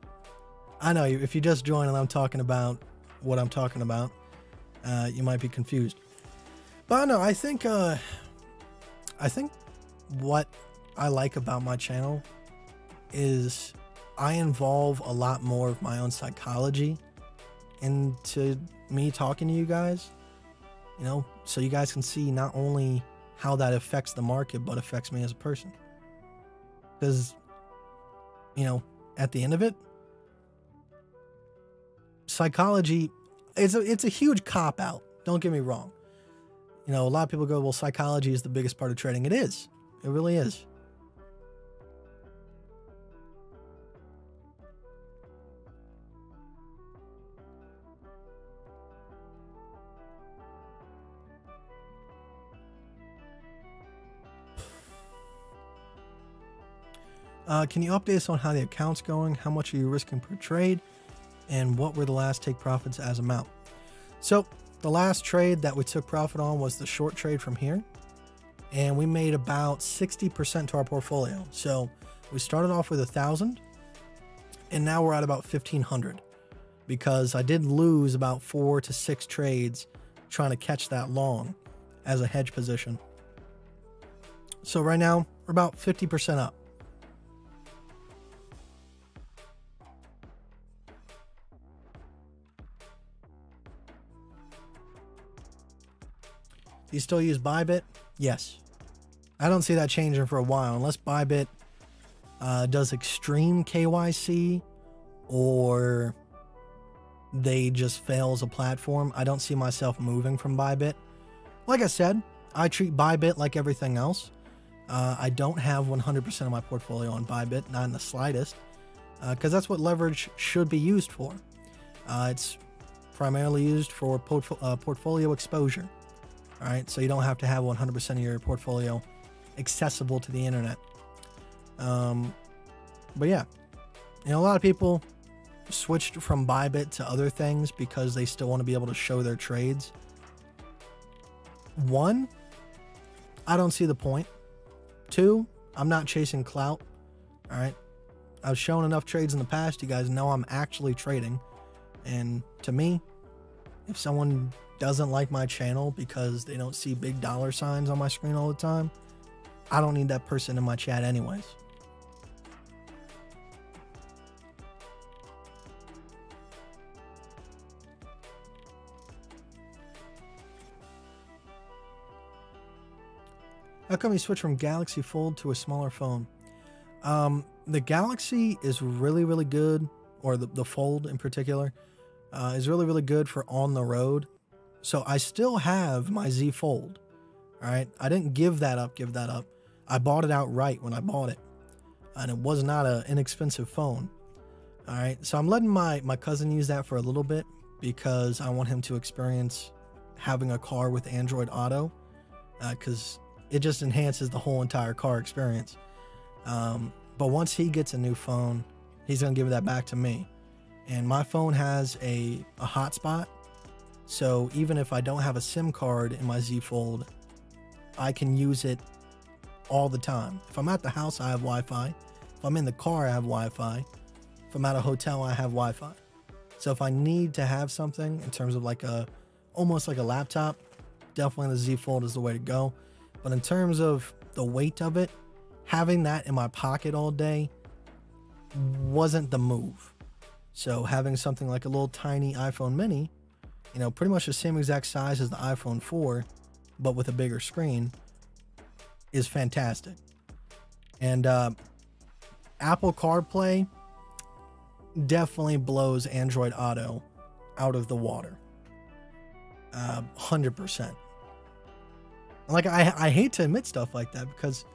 I know, if you just join and I'm talking about what I'm talking about, you might be confused. But no, I think what I like about my channel is I involve a lot more of my own psychology into me talking to you guys, you know, so you guys can see not only how that affects the market, but affects me as a person. Because, you know, at the end of it, psychology, it's a huge cop-out. Don't get me wrong. You know, a lot of people go, well, psychology is the biggest part of trading. It is. It really is. Can you update us on how the account's going? How much are you risking per trade? And what were the last take profits as amount? So the last trade that we took profit on was the short trade from here. And we made about 60% to our portfolio. So we started off with 1,000 and now we're at about 1,500 because I did lose about 4 to 6 trades trying to catch that long as a hedge position. So right now we're about 50% up. Do you still use Bybit? Yes. I don't see that changing for a while unless Bybit does extreme KYC or they just fail as a platform. I don't see myself moving from Bybit. Like I said, I treat Bybit like everything else. I don't have 100% of my portfolio on Bybit, not in the slightest, because that's what leverage should be used for. It's primarily used for portfolio exposure. All right, so you don't have to have 100% of your portfolio accessible to the internet. But yeah, you know, a lot of people switched from Bybit to other things because they still want to be able to show their trades. One, I don't see the point. Two, I'm not chasing clout. All right, I've shown enough trades in the past. You guys know I'm actually trading. And to me, if someone doesn't like my channel because they don't see big dollar signs on my screen all the time, I don't need that person in my chat anyways. How come you switch from Galaxy Fold to a smaller phone? The Galaxy is really, really good, or the Fold in particular, is really, really good for on the road. So I still have my Z Fold. All right, I didn't give that up. I bought it outright when I bought it, and it was not an inexpensive phone. All right, so I'm letting my cousin use that for a little bit because I want him to experience having a car with Android Auto, because it just enhances the whole entire car experience. But once he gets a new phone, he's gonna give that back to me. And my phone has a hotspot. So even if I don't have a SIM card in my Z Fold, I can use it all the time. If I'm at the house, I have Wi-Fi. If I'm in the car, I have Wi-Fi. If I'm at a hotel, I have Wi-Fi. So if I need to have something in terms of like almost like a laptop, definitely the Z Fold is the way to go. But in terms of the weight of it, having that in my pocket all day wasn't the move. So having something like a little tiny iPhone mini, you know, pretty much the same exact size as the iPhone 4, but with a bigger screen, is fantastic. And Apple CarPlay definitely blows Android Auto out of the water. 100%. Like, I hate to admit stuff like that because,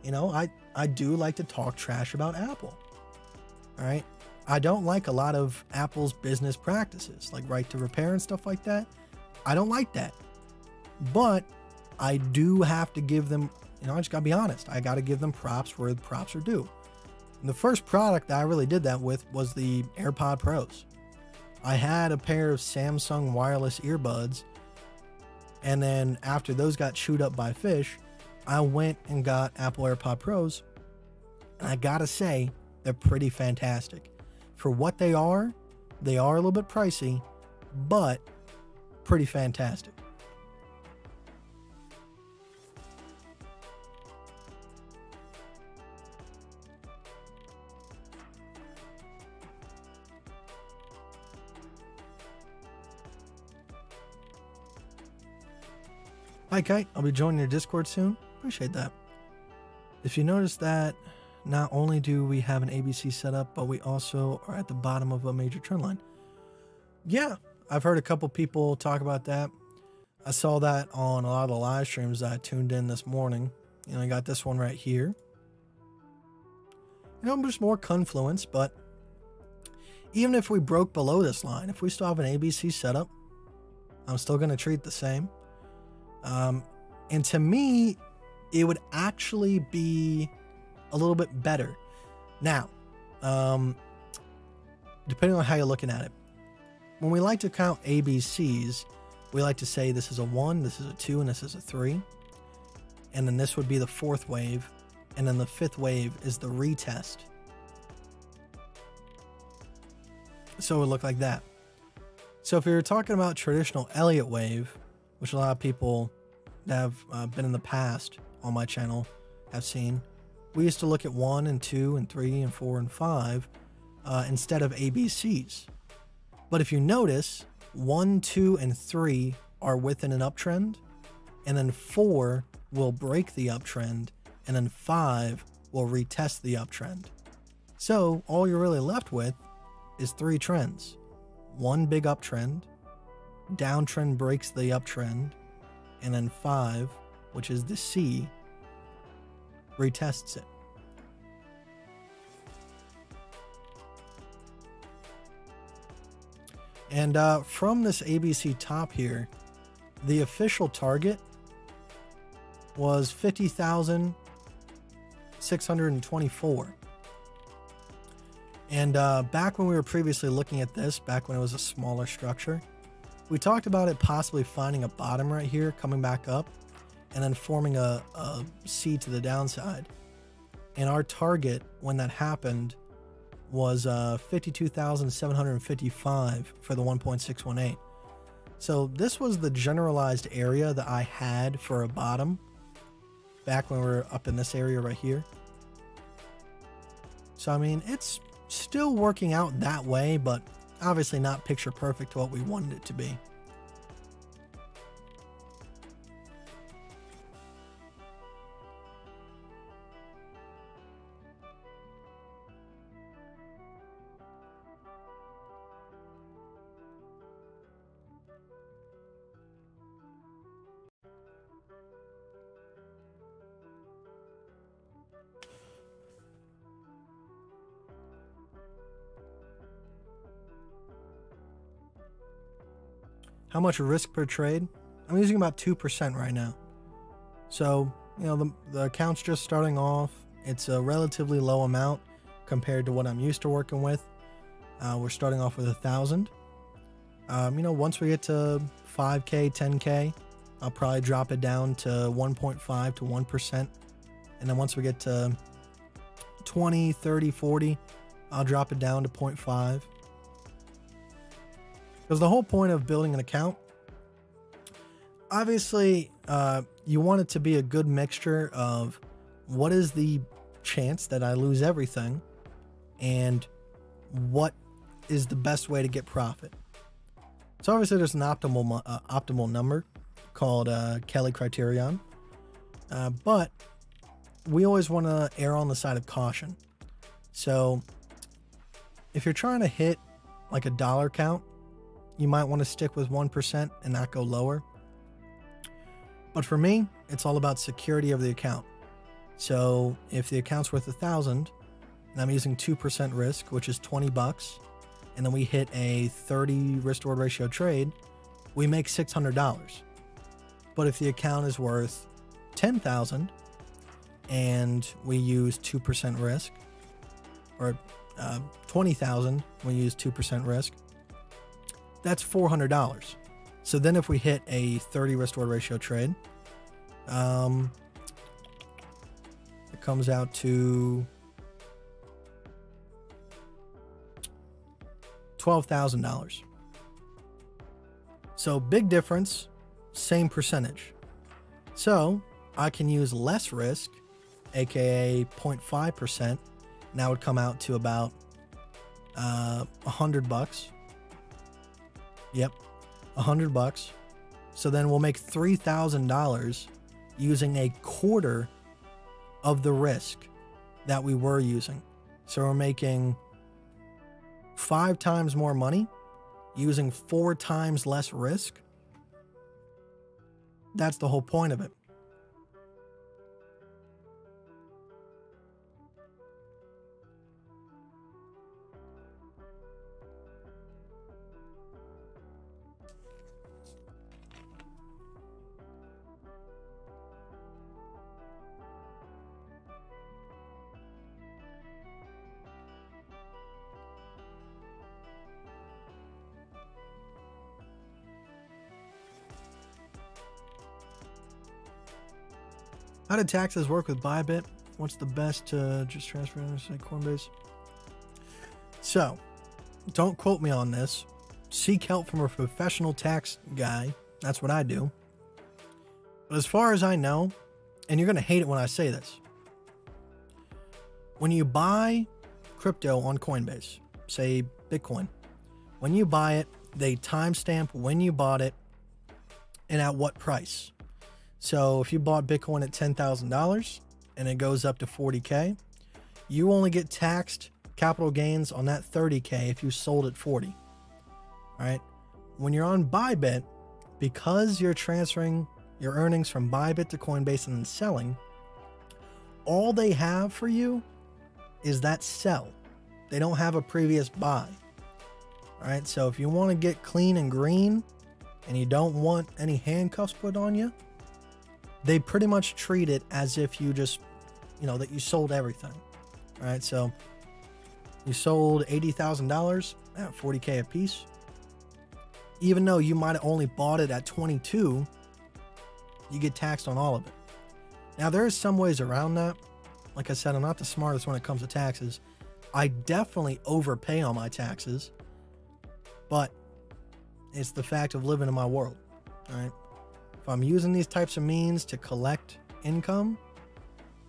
you know, I do like to talk trash about Apple. All right. I don't like a lot of Apple's business practices, like right to repair and stuff like that. I don't like that. But I do have to give them, you know, I just gotta be honest. I gotta give them props where the props are due. And the first product that I really did that with was the AirPod Pros. I had a pair of Samsung wireless earbuds, and then after those got chewed up by fish, I went and got Apple AirPod Pros, and I gotta say, they're pretty fantastic. For what they are a little bit pricey, but pretty fantastic. Hi Kite, I'll be joining your Discord soon. Appreciate that. If you notice that not only do we have an ABC set up, but we also are at the bottom of a major trend line. Yeah, I've heard a couple people talk about that. I saw that on a lot of the live streams that I tuned in this morning. You know, I got this one right here. You know, there's more confluence, but even if we broke below this line, if we still have an ABC setup, I'm still going to treat it the same. And to me, it would actually be a little bit better. Now, depending on how you're looking at it, when we like to count ABCs, we like to say this is a 1, this is a 2, and this is a 3. And then this would be the 4th wave. And then the 5th wave is the retest. So it would look like that. So if you're talking about traditional Elliott wave, which a lot of people that have been in the past on my channel have seen, we used to look at 1 and 2 and 3 and 4 and 5 instead of ABCs. But if you notice, 1, 2, and 3 are within an uptrend, and then 4 will break the uptrend, and then 5 will retest the uptrend. So all you're really left with is 3 trends. 1 big uptrend, downtrend breaks the uptrend, and then 5, which is the C, retests it. And from this ABC top here, the official target was 50,624. And back when we were previously looking at this, back when it was a smaller structure, we talked about it possibly finding a bottom right here, coming back up, and then forming a C to the downside. And our target when that happened was 52,755 for the 1.618. So this was the generalized area that I had for a bottom back when we were up in this area right here. So I mean, it's still working out that way, but obviously not picture perfect to what we wanted it to be. How much risk per trade? I'm using about 2% right now. So, you know, the account's just starting off. It's a relatively low amount compared to what I'm used to working with. We're starting off with 1,000. You know, once we get to 5K, 10K, I'll probably drop it down to 1.5 to 1%. And then once we get to 20, 30, 40, I'll drop it down to 0.5. Because the whole point of building an account, obviously, you want it to be a good mixture of what is the chance that I lose everything and what is the best way to get profit. So obviously there's an optimal number called Kelly criterion, but we always want to err on the side of caution. So if you're trying to hit like a dollar count, you might want to stick with 1% and not go lower. But for me, it's all about security of the account. So if the account's worth 1,000 and I'm using 2% risk, which is 20 bucks, and then we hit a 30 risk reward ratio trade, we make $600. But if the account is worth 10,000 and we use 2% risk, or 20,000, we use 2% risk, that's $400. So then if we hit a 30 risk reward ratio trade, it comes out to $12,000. So big difference, same percentage. So I can use less risk, aka 0.5%. Now would come out to about 100 bucks. Yep, 100 bucks. So then we'll make $3,000 using a quarter of the risk that we were using. So we're making 5 times more money using 4 times less risk. That's the whole point of it. How do taxes work with Bybit? What's the best to just transfer to say Coinbase? So, don't quote me on this. Seek help from a professional tax guy. That's what I do. But as far as I know, and you're going to hate it when I say this, when you buy crypto on Coinbase, say Bitcoin, when you buy it, they timestamp when you bought it and at what price. So if you bought Bitcoin at $10,000 and it goes up to 40K, you only get taxed capital gains on that 30K if you sold at 40. All right. When you're on Bybit, because you're transferring your earnings from Bybit to Coinbase and then selling, all they have for you is that sell. They don't have a previous buy. All right. So if you want to get clean and green and you don't want any handcuffs put on you, they pretty much treat it as if you just, that you sold everything. All right. So you sold $80,000 at 40K a piece. Even though you might have only bought it at 22, you get taxed on all of it. Now, there are some ways around that. Like I said, I'm not the smartest when it comes to taxes. I definitely overpay on my taxes, but it's the fact of living in my world. All right. If I'm using these types of means to collect income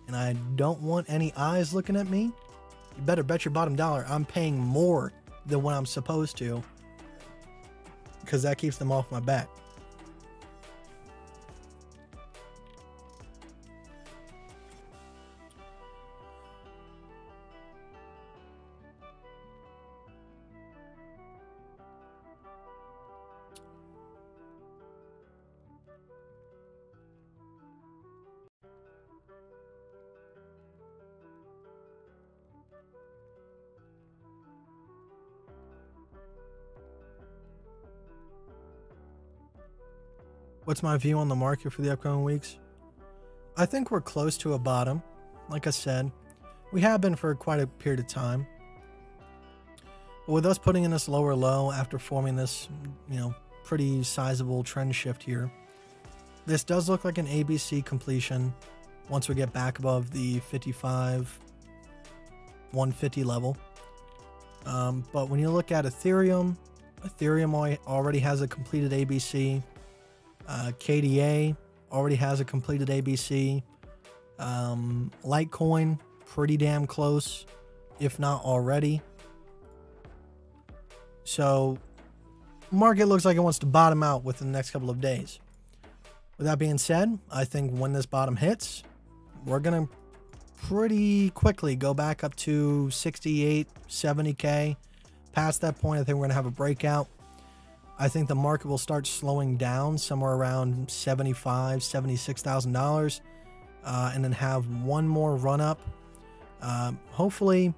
and I don't want any eyes looking at me, you better bet your bottom dollar I'm paying more than what I'm supposed to, because that keeps them off my back. What's my view on the market for the upcoming weeks? I think we're close to a bottom. Like I said, we have been for quite a period of time. But with us putting in this lower low after forming this, pretty sizable trend shift here, this does look like an ABC completion once we get back above the 55 150 level. But when you look at Ethereum already has a completed ABC. KDA already has a completed ABC. Litecoin, pretty damn close, if not already. So, market looks like it wants to bottom out within the next couple of days. With that being said, I think when this bottom hits, we're going to pretty quickly go back up to 68, 70K. Past that point, I think we're going to have a breakout. I think the market will start slowing down somewhere around $75,000, $76,000, and then have one more run up. Hopefully,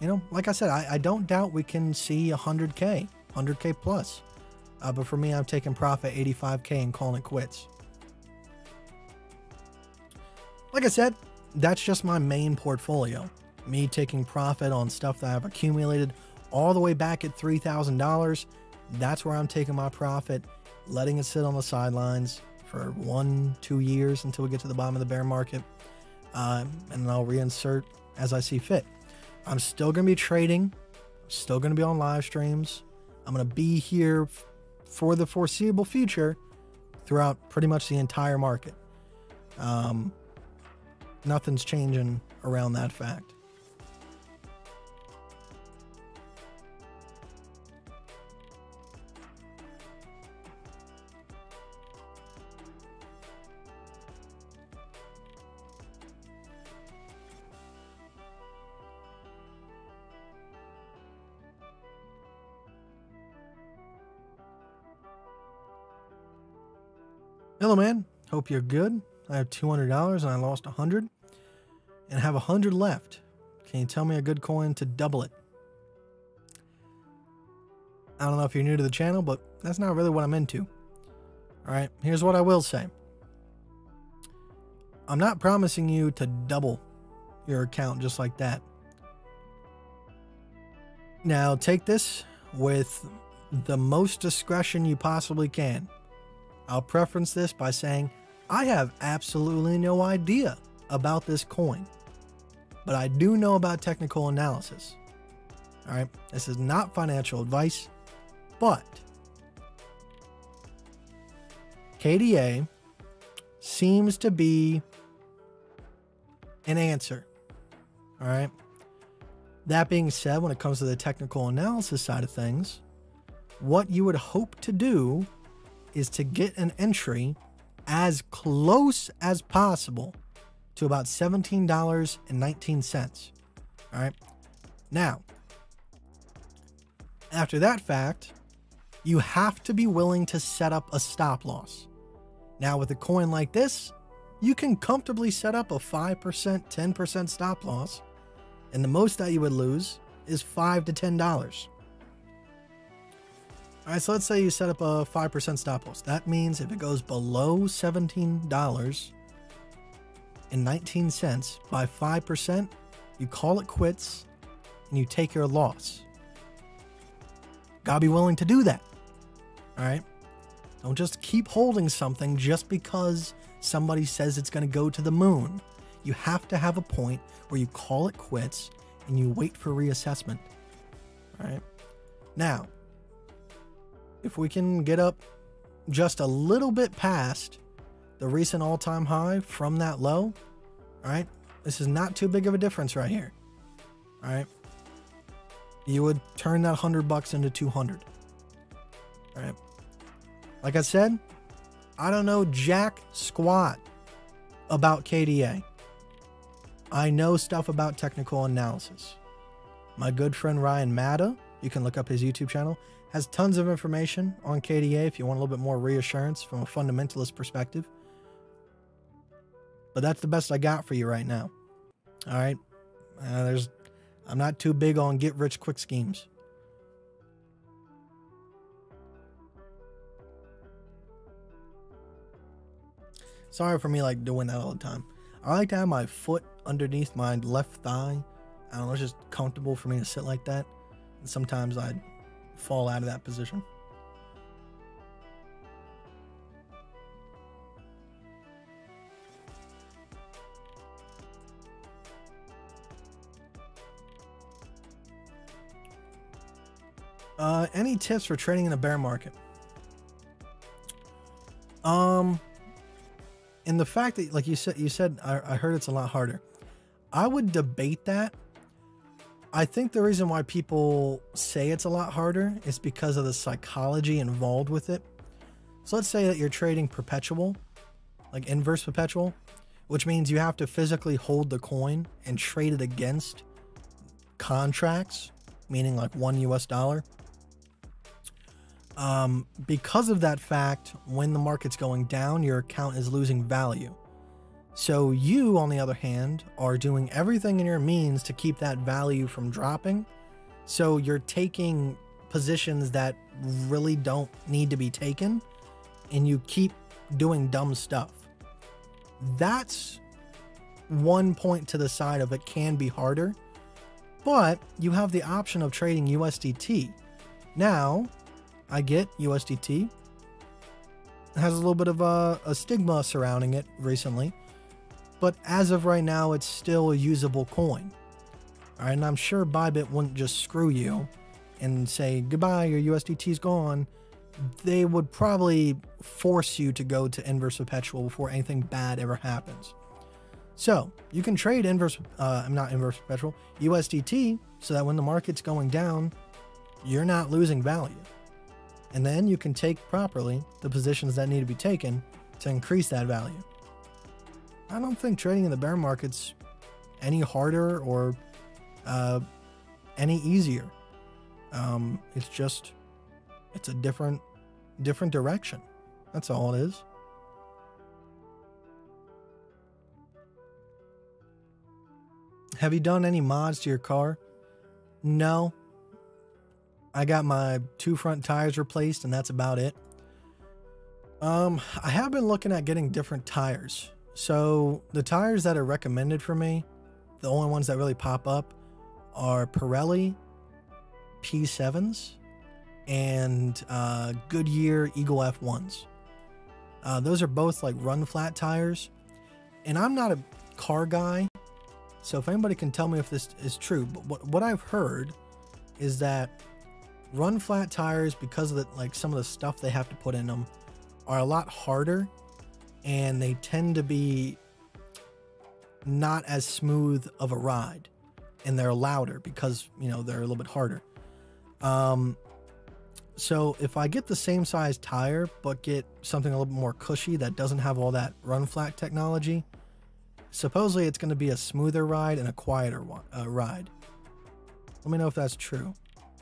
you know, like I said, I don't doubt we can see 100K plus. But for me, I'm taking profit 85K and calling it quits. Like I said, that's just my main portfolio. Me taking profit on stuff that I've accumulated all the way back at $3,000. That's where I'm taking my profit, letting it sit on the sidelines for 1-2 years until we get to the bottom of the bear market. And then I'll reinsert as I see fit. I'm still going to be trading. I'm still going to be on live streams. I'm going to be here for the foreseeable future throughout pretty much the entire market. Nothing's changing around that fact. Hello, man. Hope you're good. I have $200 and I lost 100 and have 100 left. Can you tell me a good coin to double it? I don't know if you're new to the channel, but that's not really what I'm into. All right, here's what I will say. I'm not promising you to double your account just like that. Now, take this with the most discretion you possibly can. I'll preference this by saying I have absolutely no idea about this coin, but I do know about technical analysis. All right, this is not financial advice, but KDA seems to be an answer. All right. That being said, when it comes to the technical analysis side of things, what you would hope to do is to get an entry as close as possible to about $17.19. All right. Now, after that fact, you have to be willing to set up a stop loss. Now, with a coin like this, you can comfortably set up a 5%, 10% stop loss, and the most that you would lose is $5 to $10. All right, so let's say you set up a 5% stop loss. That means if it goes below $17.19 by 5%, you call it quits and you take your loss. Gotta be willing to do that. All right. Don't just keep holding something just because somebody says it's going to go to the moon. You have to have a point where you call it quits and you wait for reassessment. All right. Now, if we can get up just a little bit past the recent all-time high from that low, all right, this is not too big of a difference right here. All right. You would turn that $100 into 200. All right. Like I said, I don't know jack squat about KDA. I know stuff about technical analysis. My good friend Ryan Matta, you can look up his YouTube channel, has tons of information on KDA if you want a little bit more reassurance from a fundamentalist perspective. But that's the best I got for you right now. All right. I'm not too big on get rich quick schemes. Sorry for me like doing that all the time. I like to have my foot underneath my left thigh. I don't know, it's just comfortable for me to sit like that. And sometimes I fall out of that position. Any tips for trading in a bear market? And the fact that, like you said, I heard it's a lot harder. I would debate that. I think the reason why people say it's a lot harder is because of the psychology involved with it. So let's say that you're trading perpetual, like inverse perpetual, which means you have to physically hold the coin and trade it against contracts, meaning like $1 US. Because of that fact, when the market's going down, your account is losing value. So you, on the other hand, are doing everything in your means to keep that value from dropping. So you're taking positions that really don't need to be taken, and you keep doing dumb stuff. That's one point to the side of it can be harder, but you have the option of trading USDT. Now, I get USDT. It has a little bit of a stigma surrounding it recently, but as of right now, it's still a usable coin. All right, and I'm sure Bybit wouldn't just screw you and say, goodbye, your USDT's gone. They would probably force you to go to inverse perpetual before anything bad ever happens. So you can trade not inverse perpetual, USDT, so that when the market's going down, you're not losing value. And then you can take properly the positions that need to be taken to increase that value. I don't think trading in the bear market's any harder or any easier. It's a different direction. That's all it is. Have you done any mods to your car? No. I got my 2 front tires replaced, and that's about it. I have been looking at getting different tires. So the tires that are recommended for me, the only ones that really pop up, are Pirelli P7s and Goodyear Eagle F1s. Those are both like run flat tires, and I'm not a car guy, so if anybody can tell me if this is true, but what I've heard is that run flat tires, because of some of the stuff they have to put in them, are a lot harder, and they tend to be not as smooth of a ride, and they're louder because they're a little bit harder. So if I get the same size tire but get something a little bit more cushy that doesn't have all that run flat technology, supposedly it's going to be a smoother ride and a quieter ride. Let me know if that's true.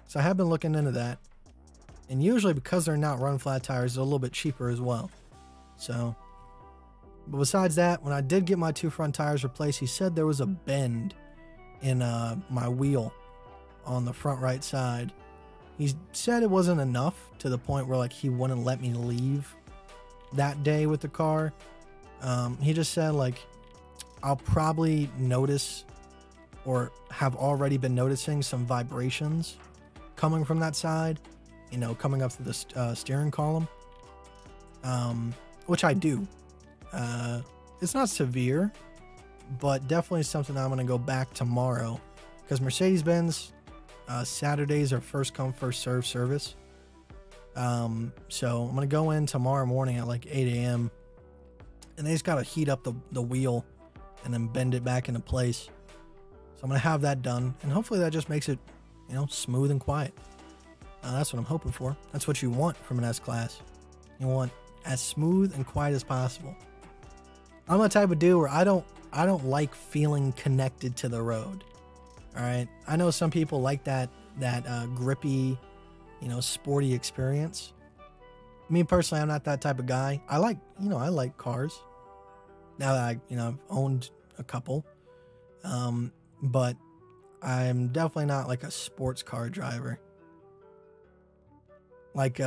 So I have been looking into that, and usually because they're not run flat tires, they're a little bit cheaper as well. So, but besides that, when I did get my 2 front tires replaced, he said there was a bend in my wheel on the front right side. He said it wasn't enough to the point where he wouldn't let me leave that day with the car. He just said I'll probably notice or have already been noticing some vibrations coming from that side, coming up through the steering column, which I do. It's not severe, but definitely something I'm going to go back tomorrow, because Mercedes-Benz Saturdays are first come first serve service. So I'm going to go in tomorrow morning at 8 a.m. and they just got to heat up the wheel and then bend it back into place. So I'm going to have that done, and hopefully that just makes it smooth and quiet. That's what I'm hoping for. That's what you want from an S-Class. You want as smooth and quiet as possible. I'm the type of dude where I don't like feeling connected to the road. All right, I know some people like that grippy, sporty experience. Me personally, I'm not that type of guy. I like cars. Now that I've owned a couple, but I'm definitely not like a sports car driver. Like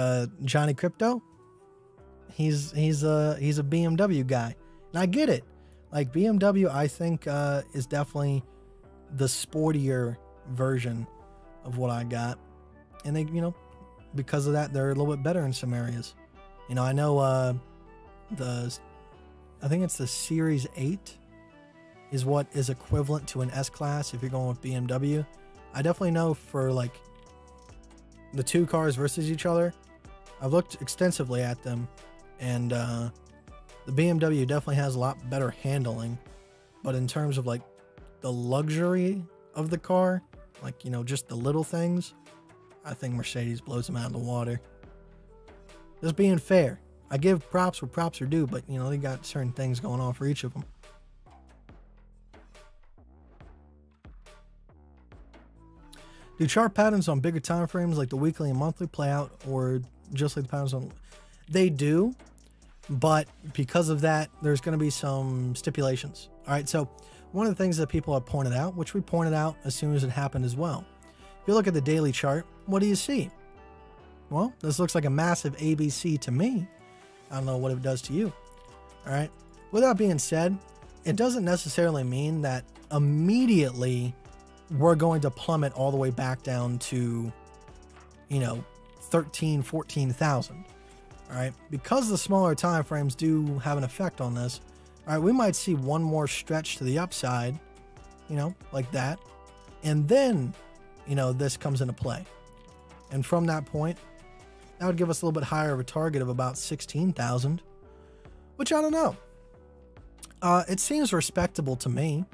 Johnny Crypto, he's a BMW guy, and I get it. Like BMW, I think is definitely the sportier version of what I got, and they, because of that, they're a little bit better in some areas. I know I think it's the Series 8 is what is equivalent to an S-Class if you're going with BMW. I definitely know for the two cars versus each other, I've looked extensively at them, and the BMW definitely has a lot better handling. But in terms of like the luxury of the car, like, you know, just the little things, I think Mercedes blows them out of the water. Just being fair. I give props where props are due, but, you know, they got certain things going on for each of them. Do chart patterns on bigger time frames like the weekly and monthly play out, or just like the patterns on... They do, but because of that, there's going to be some stipulations. All right, so one of the things that people have pointed out, which we pointed out as soon as it happened as well. If you look at the daily chart, what do you see? Well, this looks like a massive ABC to me. I don't know what it does to you. All right. With that being said, it doesn't necessarily mean that immediately we're going to plummet all the way back down to, you know, 13, 14,000. All right. Because the smaller time frames do have an effect on this. All right. We might see one more stretch to the upside, you know, like that. And then, you know, this comes into play. And from that point, that would give us a little bit higher of a target of about 16,000, which I don't know. It seems respectable to me.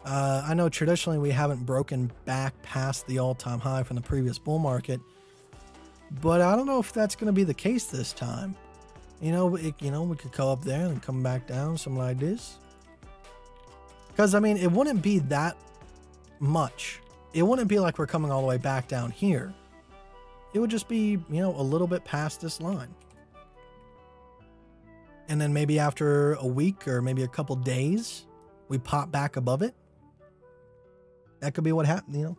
I know traditionally we haven't broken back past the all-time high from the previous bull market, but I don't know if that's going to be the case this time. You know, we could go up there and come back down, something like this. Because, I mean, it wouldn't be that much. It wouldn't be like we're coming all the way back down here. It would just be, you know, a little bit past this line. And then maybe after a week or maybe a couple days, we pop back above it. That could be what happened, you know.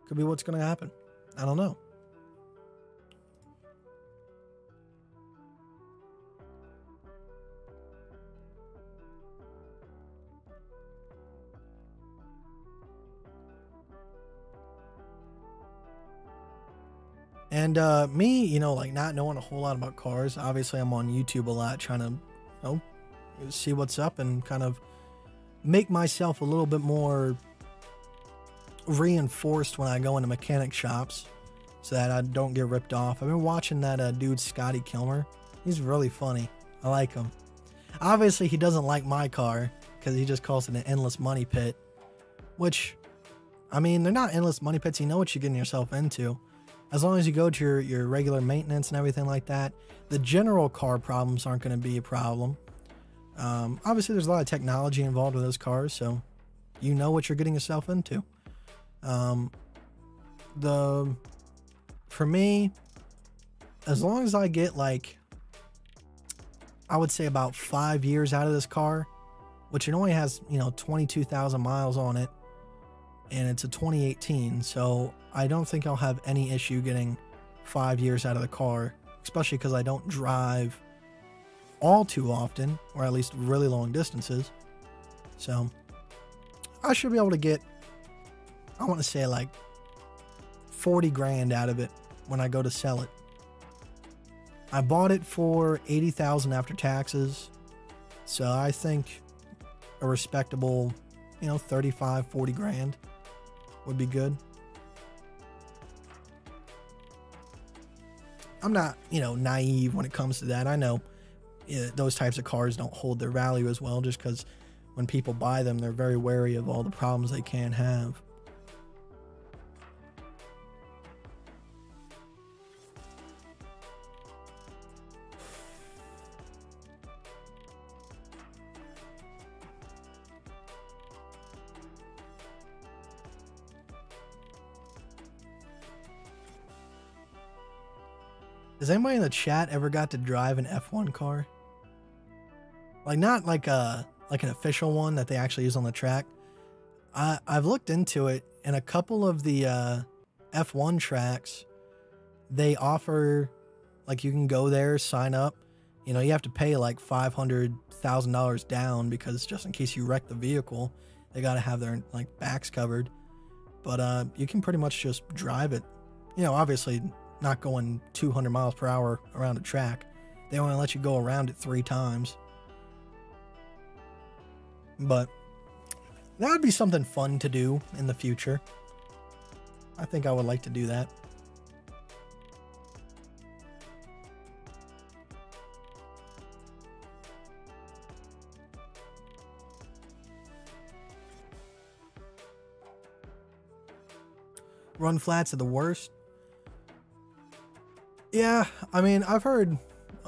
Could be what's going to happen. I don't know. And me, you know, like not knowing a whole lot about cars. Obviously, I'm on YouTube a lot trying to, you know, see what's up and kind of make myself a little bit more reinforced when I go into mechanic shops so that I don't get ripped off. I've been watching that dude, Scotty Kilmer. He's really funny. I like him. Obviously, he doesn't like my car because he just calls it an endless money pit, which, I mean, they're not endless money pits. You know what you're getting yourself into. As long as you go to your regular maintenance and everything like that, the general car problems aren't going to be a problem. Obviously, there's a lot of technology involved with those cars, so you know what you're getting yourself into. For me, as long as I get like, I would say about 5 years out of this car, which it only has, you know, 22,000 miles on it, and it's a 2018, so I don't think I'll have any issue getting 5 years out of the car, especially because I don't drive all too often, or at least really long distances. So I should be able to get, I want to say like 40 grand out of it when I go to sell it. I bought it for 80,000 after taxes, so I think a respectable, you know, 35, 40 grand would be good. I'm not, you know, naive when it comes to that. I know those types of cars don't hold their value as well, just because when people buy them, they're very wary of all the problems they can have. Has anybody in the chat ever got to drive an F1 car? Like, not like an official one that they actually use on the track. I've looked into it, and a couple of the F1 tracks, they offer, like, you can go there, sign up. You know, you have to pay like $500,000 down because just in case you wreck the vehicle, they got to have their like backs covered. But you can pretty much just drive it. You know, obviously not going 200 miles per hour around a track. They only let you go around it 3 times. But that would be something fun to do in the future. I think I would like to do that. Run flats are the worst. Yeah, I mean, I've heard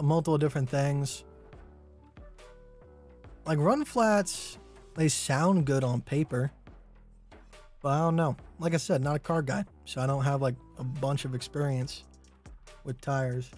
multiple different things. Like, run flats, they sound good on paper, but I don't know. Like I said, not a car guy, so I don't have like a bunch of experience with tires.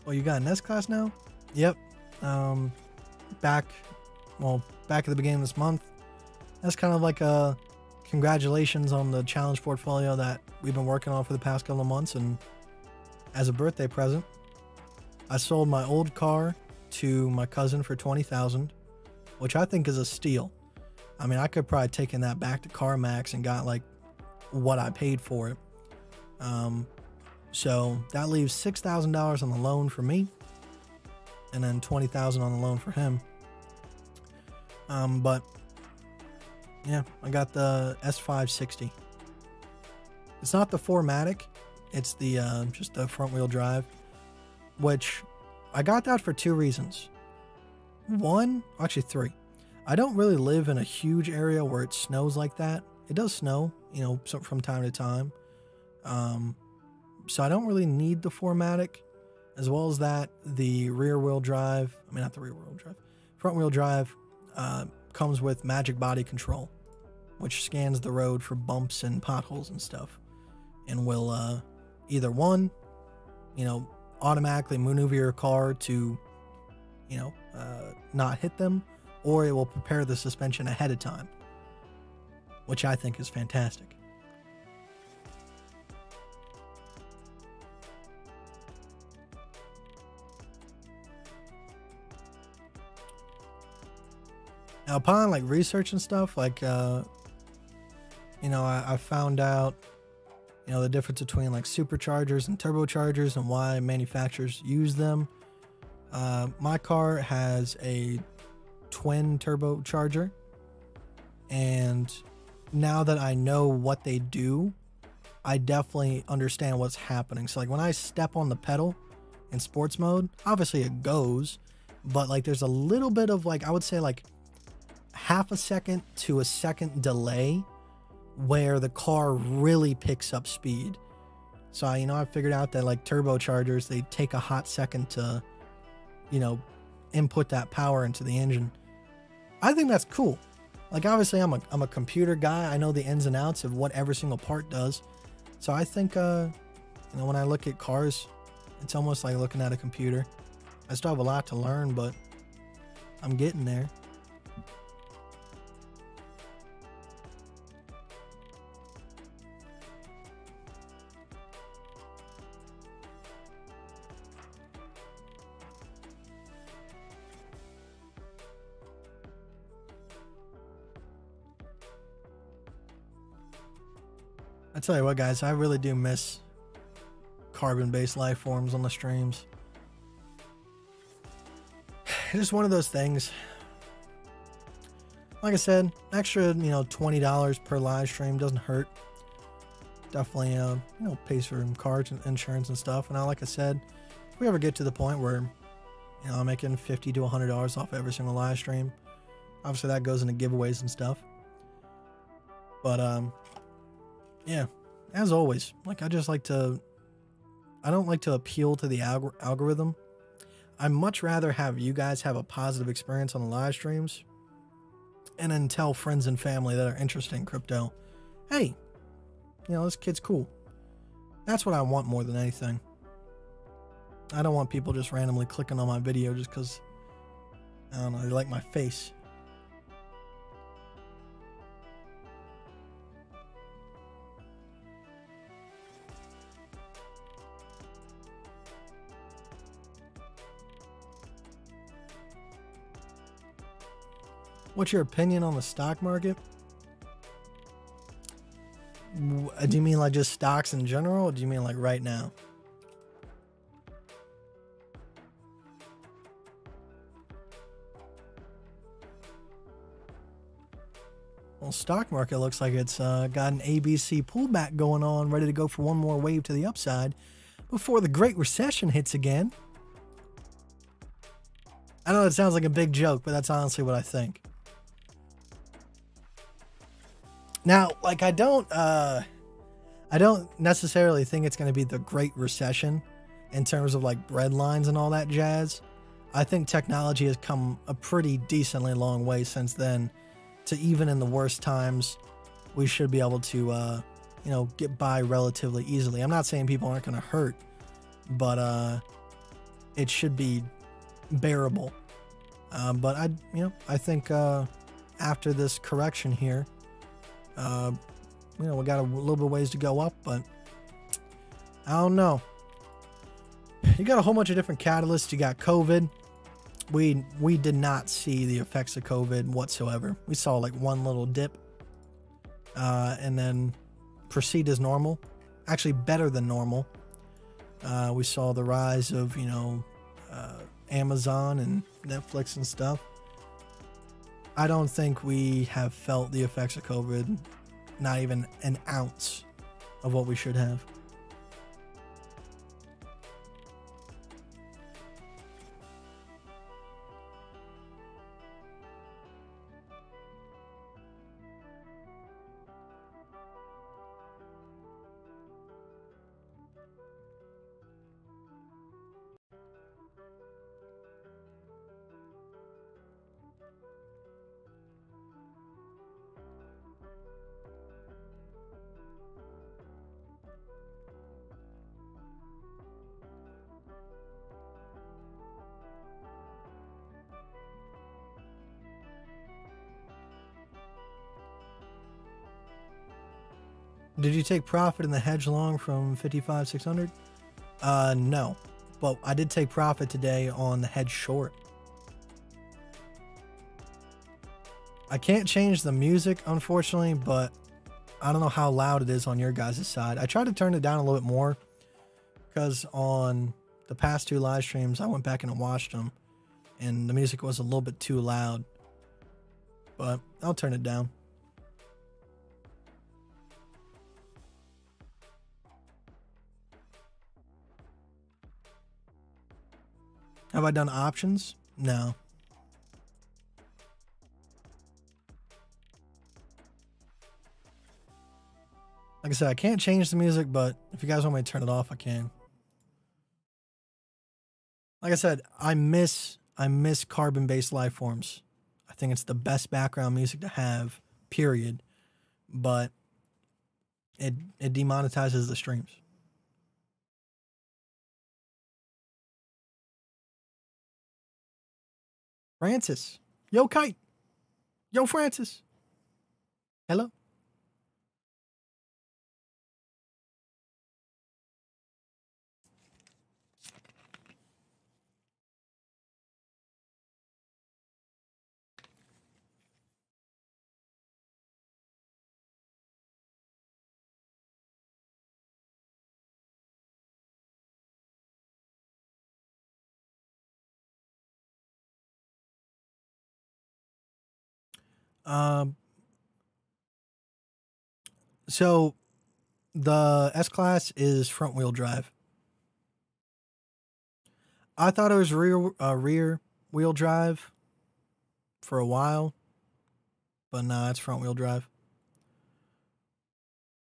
Oh, you got an S class now? Yep. Back at the beginning of this month. That's kind of like a congratulations on the challenge portfolio that we've been working on for the past couple of months, and as a birthday present, I sold my old car to my cousin for $20,000, which I think is a steal. I mean, I could probably taken that back to CarMax and got like what I paid for it. So that leaves $6,000 on the loan for me, and then $20,000 on the loan for him. But yeah, I got the S560. It's not the 4MATIC, it's the just the front wheel drive, which I got that for two reasons. One, actually three. I don't really live in a huge area where it snows like that. It does snow, you know, from time to time. So I don't really need the 4MATIC, as well as that the front wheel drive comes with Magic Body Control, which scans the road for bumps and potholes and stuff, and will either one, you know, automatically maneuver your car to, you know, not hit them, or it will prepare the suspension ahead of time, which I think is fantastic. Now, upon like research and stuff, like, you know, I found out, you know, the difference between like superchargers and turbochargers and why manufacturers use them. My car has a twin turbocharger, and now that I know what they do, I definitely understand what's happening. So like when I step on the pedal in sports mode, obviously it goes, but like there's a little bit of like, I would say like half a second to a second delay where the car really picks up speed. So, you know, I figured out that like turbochargers, they take a hot second to, you know, input that power into the engine. I think that's cool. Like, obviously I'm a computer guy. I know the ins and outs of what every single part does. So I think, you know, when I look at cars, it's almost like looking at a computer. I still have a lot to learn, but I'm getting there. I tell you what, guys, I really do miss carbon-based life forms on the streams. It's just one of those things. Like I said, extra, you know, $20 per live stream doesn't hurt. Definitely, you know, pays for cars and insurance and stuff. And now, like I said, if we ever get to the point where, you know, I'm making $50 to $100 off every single live stream, obviously that goes into giveaways and stuff. But, yeah, as always, like I don't like to appeal to the algorithm. I'd much rather have you guys have a positive experience on the live streams and then tell friends and family that are interested in crypto, hey, you know, this kid's cool. That's what I want more than anything. I don't want people just randomly clicking on my video just because, I don't know, they like my face. What's your opinion on the stock market? Do you mean like just stocks in general, or do you mean like right now? Well, stock market looks like it's got an ABC pullback going on, ready to go for one more wave to the upside before the Great Recession hits again. I know it sounds like a big joke, but that's honestly what I think. Now, like I don't necessarily think it's going to be the Great Recession in terms of like bread lines and all that jazz. I think technology has come a pretty decently long way since then, to even in the worst times, we should be able to, you know, get by relatively easily. I'm not saying people aren't going to hurt, but it should be bearable. But I think after this correction here, you know, we got a little bit of ways to go up, but I don't know. You got a whole bunch of different catalysts. You got COVID. We did not see the effects of COVID whatsoever. We saw like one little dip, and then proceed as normal. Actually, better than normal. We saw the rise of, you know, Amazon and Netflix and stuff. I don't think we have felt the effects of COVID, not even an ounce of what we should have. Did you take profit in the hedge long from 55,600? No, but I did take profit today on the hedge short. I can't change the music, unfortunately, but I don't know how loud it is on your guys' side. I tried to turn it down a little bit more because on the past two live streams, I went back and watched them and the music was a little bit too loud, but I'll turn it down. Have I done options? No. Like I said, I can't change the music, but if you guys want me to turn it off, I can. Like I said, I miss carbon-based life forms. I think it's the best background music to have, period. But it demonetizes the streams. Francis. Yo, Kite. Yo, Francis. Hello. So the S-Class is front wheel drive. I thought it was rear wheel drive for a while, but no, it's front wheel drive.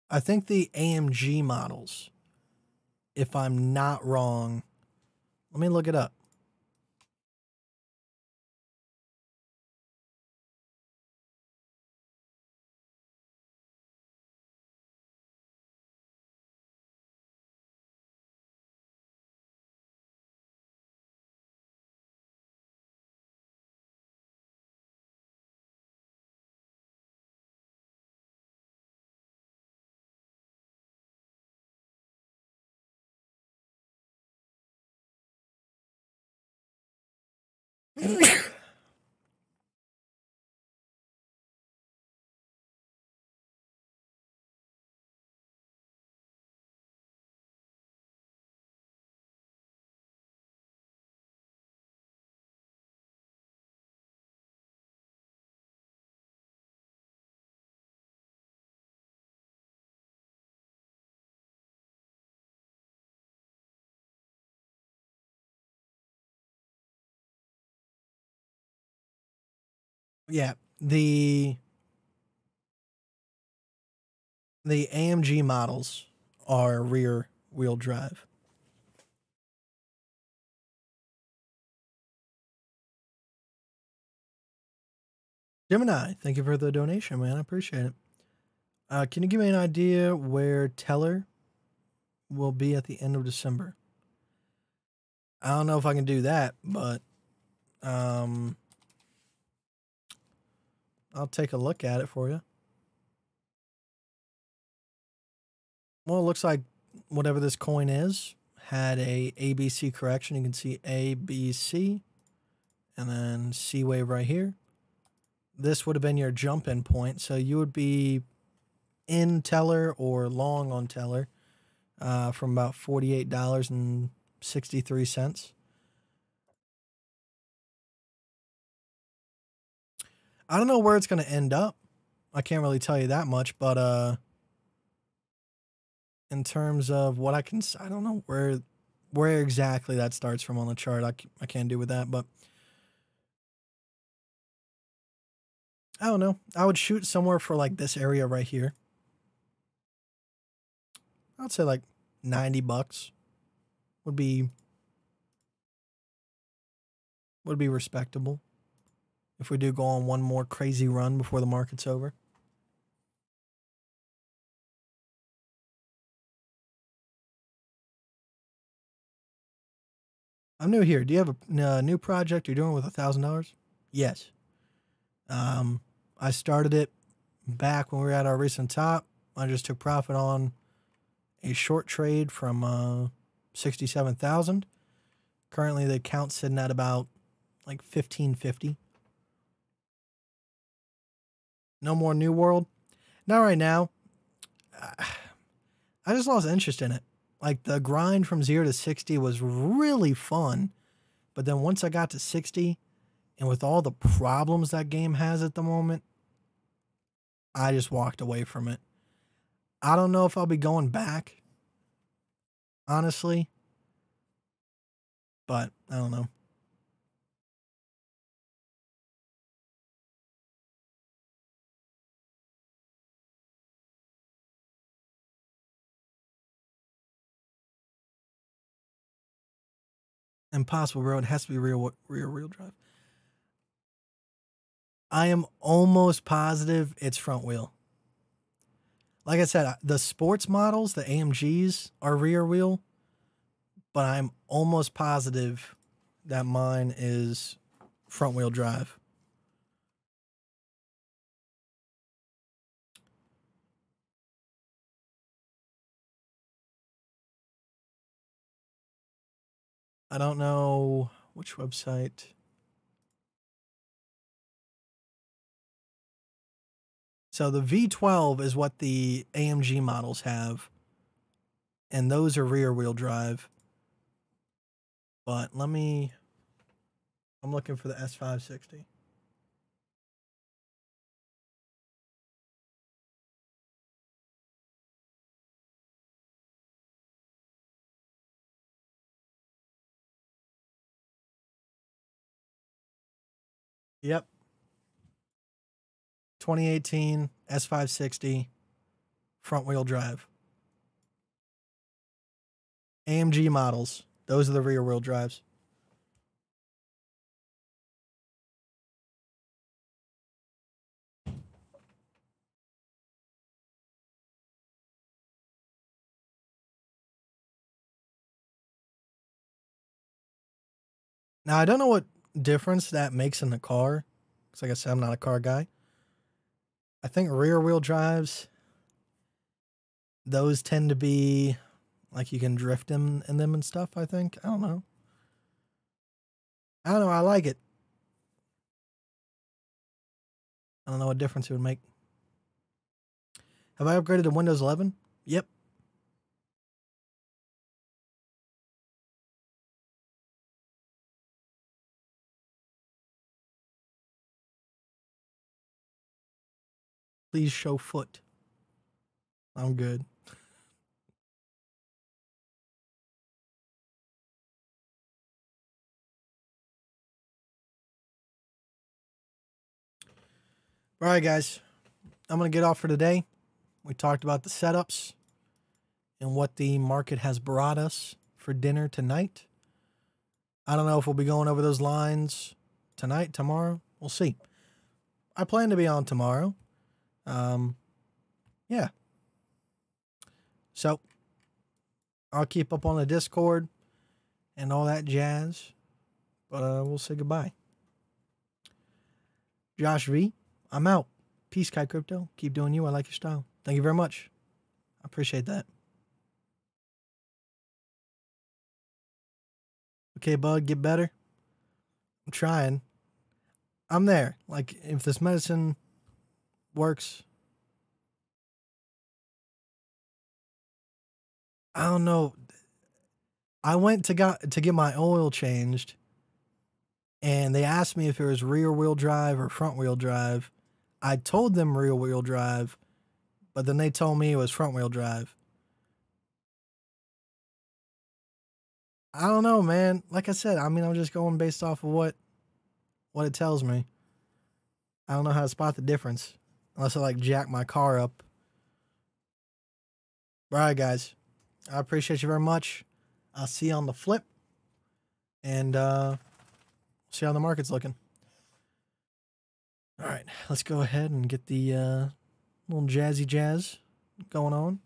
I think the AMG models, if I'm not wrong, let me look it up. Yeah, the AMG models are rear wheel drive. Gemini, thank you for the donation, man. I appreciate it. Can you give me an idea where Teller will be at the end of December? I don't know if I can do that, but I'll take a look at it for you. Well, it looks like whatever this coin is had a ABC correction. You can see ABC and then C wave right here. This would have been your jump in point. So you would be in Teller or long on Teller from about $48.63. I don't know where it's going to end up. I can't really tell you that much, but in terms of what I don't know where exactly that starts from on the chart. I can't do with that, but I don't know. I would shoot somewhere for like this area right here. I'd say like $90 would be respectable if we do go on one more crazy run before the market's over. I'm new here. Do you have a new project you're doing with $1,000? Yes. I started it back when we were at our recent top. I just took profit on a short trade from 67,000. Currently, the account's sitting at about like 1550. No more New World. Not right now. I just lost interest in it. Like the grind from 0 to 60 was really fun. But then once I got to 60, and with all the problems that game has at the moment, I just walked away from it. I don't know if I'll be going back, honestly. But I don't know. Impossible, bro. It has to be rear wheel drive. I am almost positive it's front wheel. Like I said, the sports models, the AMGs, are rear wheel, but I'm almost positive that mine is front wheel drive. I don't know which website. So the V12 is what the AMG models have, and those are rear wheel drive. But I'm looking for the S560. Yep. 2018 S560 front wheel drive. AMG models. Those are the rear wheel drives. Now, I don't know what difference that makes in the car. Because, like I said, I'm not a car guy. I think rear wheel drives, those tend to be like you can drift in them and stuff, I think. I don't know. I like it. I don't know what difference it would make. Have I upgraded to Windows 11? Yep. Please show foot. I'm good. All right, guys. I'm going to get off for today. We talked about the setups and what the market has brought us for dinner tonight. I don't know if we'll be going over those lines tonight, tomorrow. We'll see. I plan to be on tomorrow. Yeah. So I'll keep up on the Discord and all that jazz. But we'll say goodbye. Josh V, I'm out. Peace, Kite Crypto. Keep doing you. I like your style. Thank you very much. I appreciate that. Okay, bud, get better. I'm trying. I'm there. Like, if this medicine works, I don't know. I went to get my oil changed, and they asked me if it was rear wheel drive or front wheel drive. I told them rear wheel drive, but then they told me it was front wheel drive. I don't know, man. Like I said, I mean, I'm just going based off of what it tells me. I don't know how to spot the difference unless I like jack my car up. All right, guys. I appreciate you very much. I'll see you on the flip, and see how the market's looking. All right, let's go ahead and get the little jazzy jazz going on.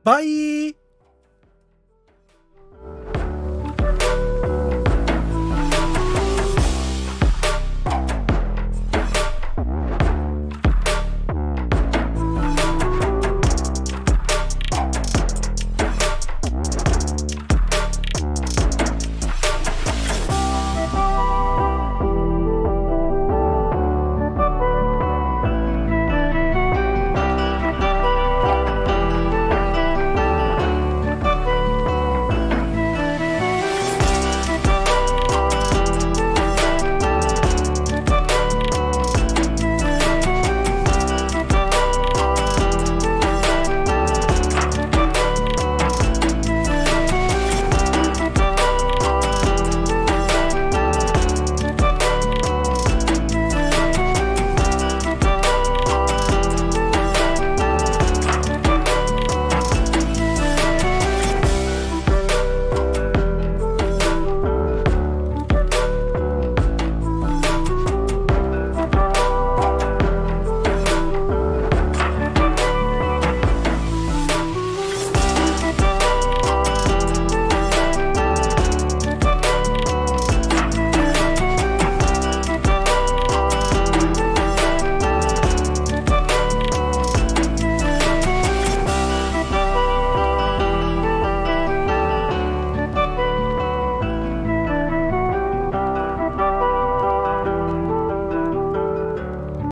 Bye.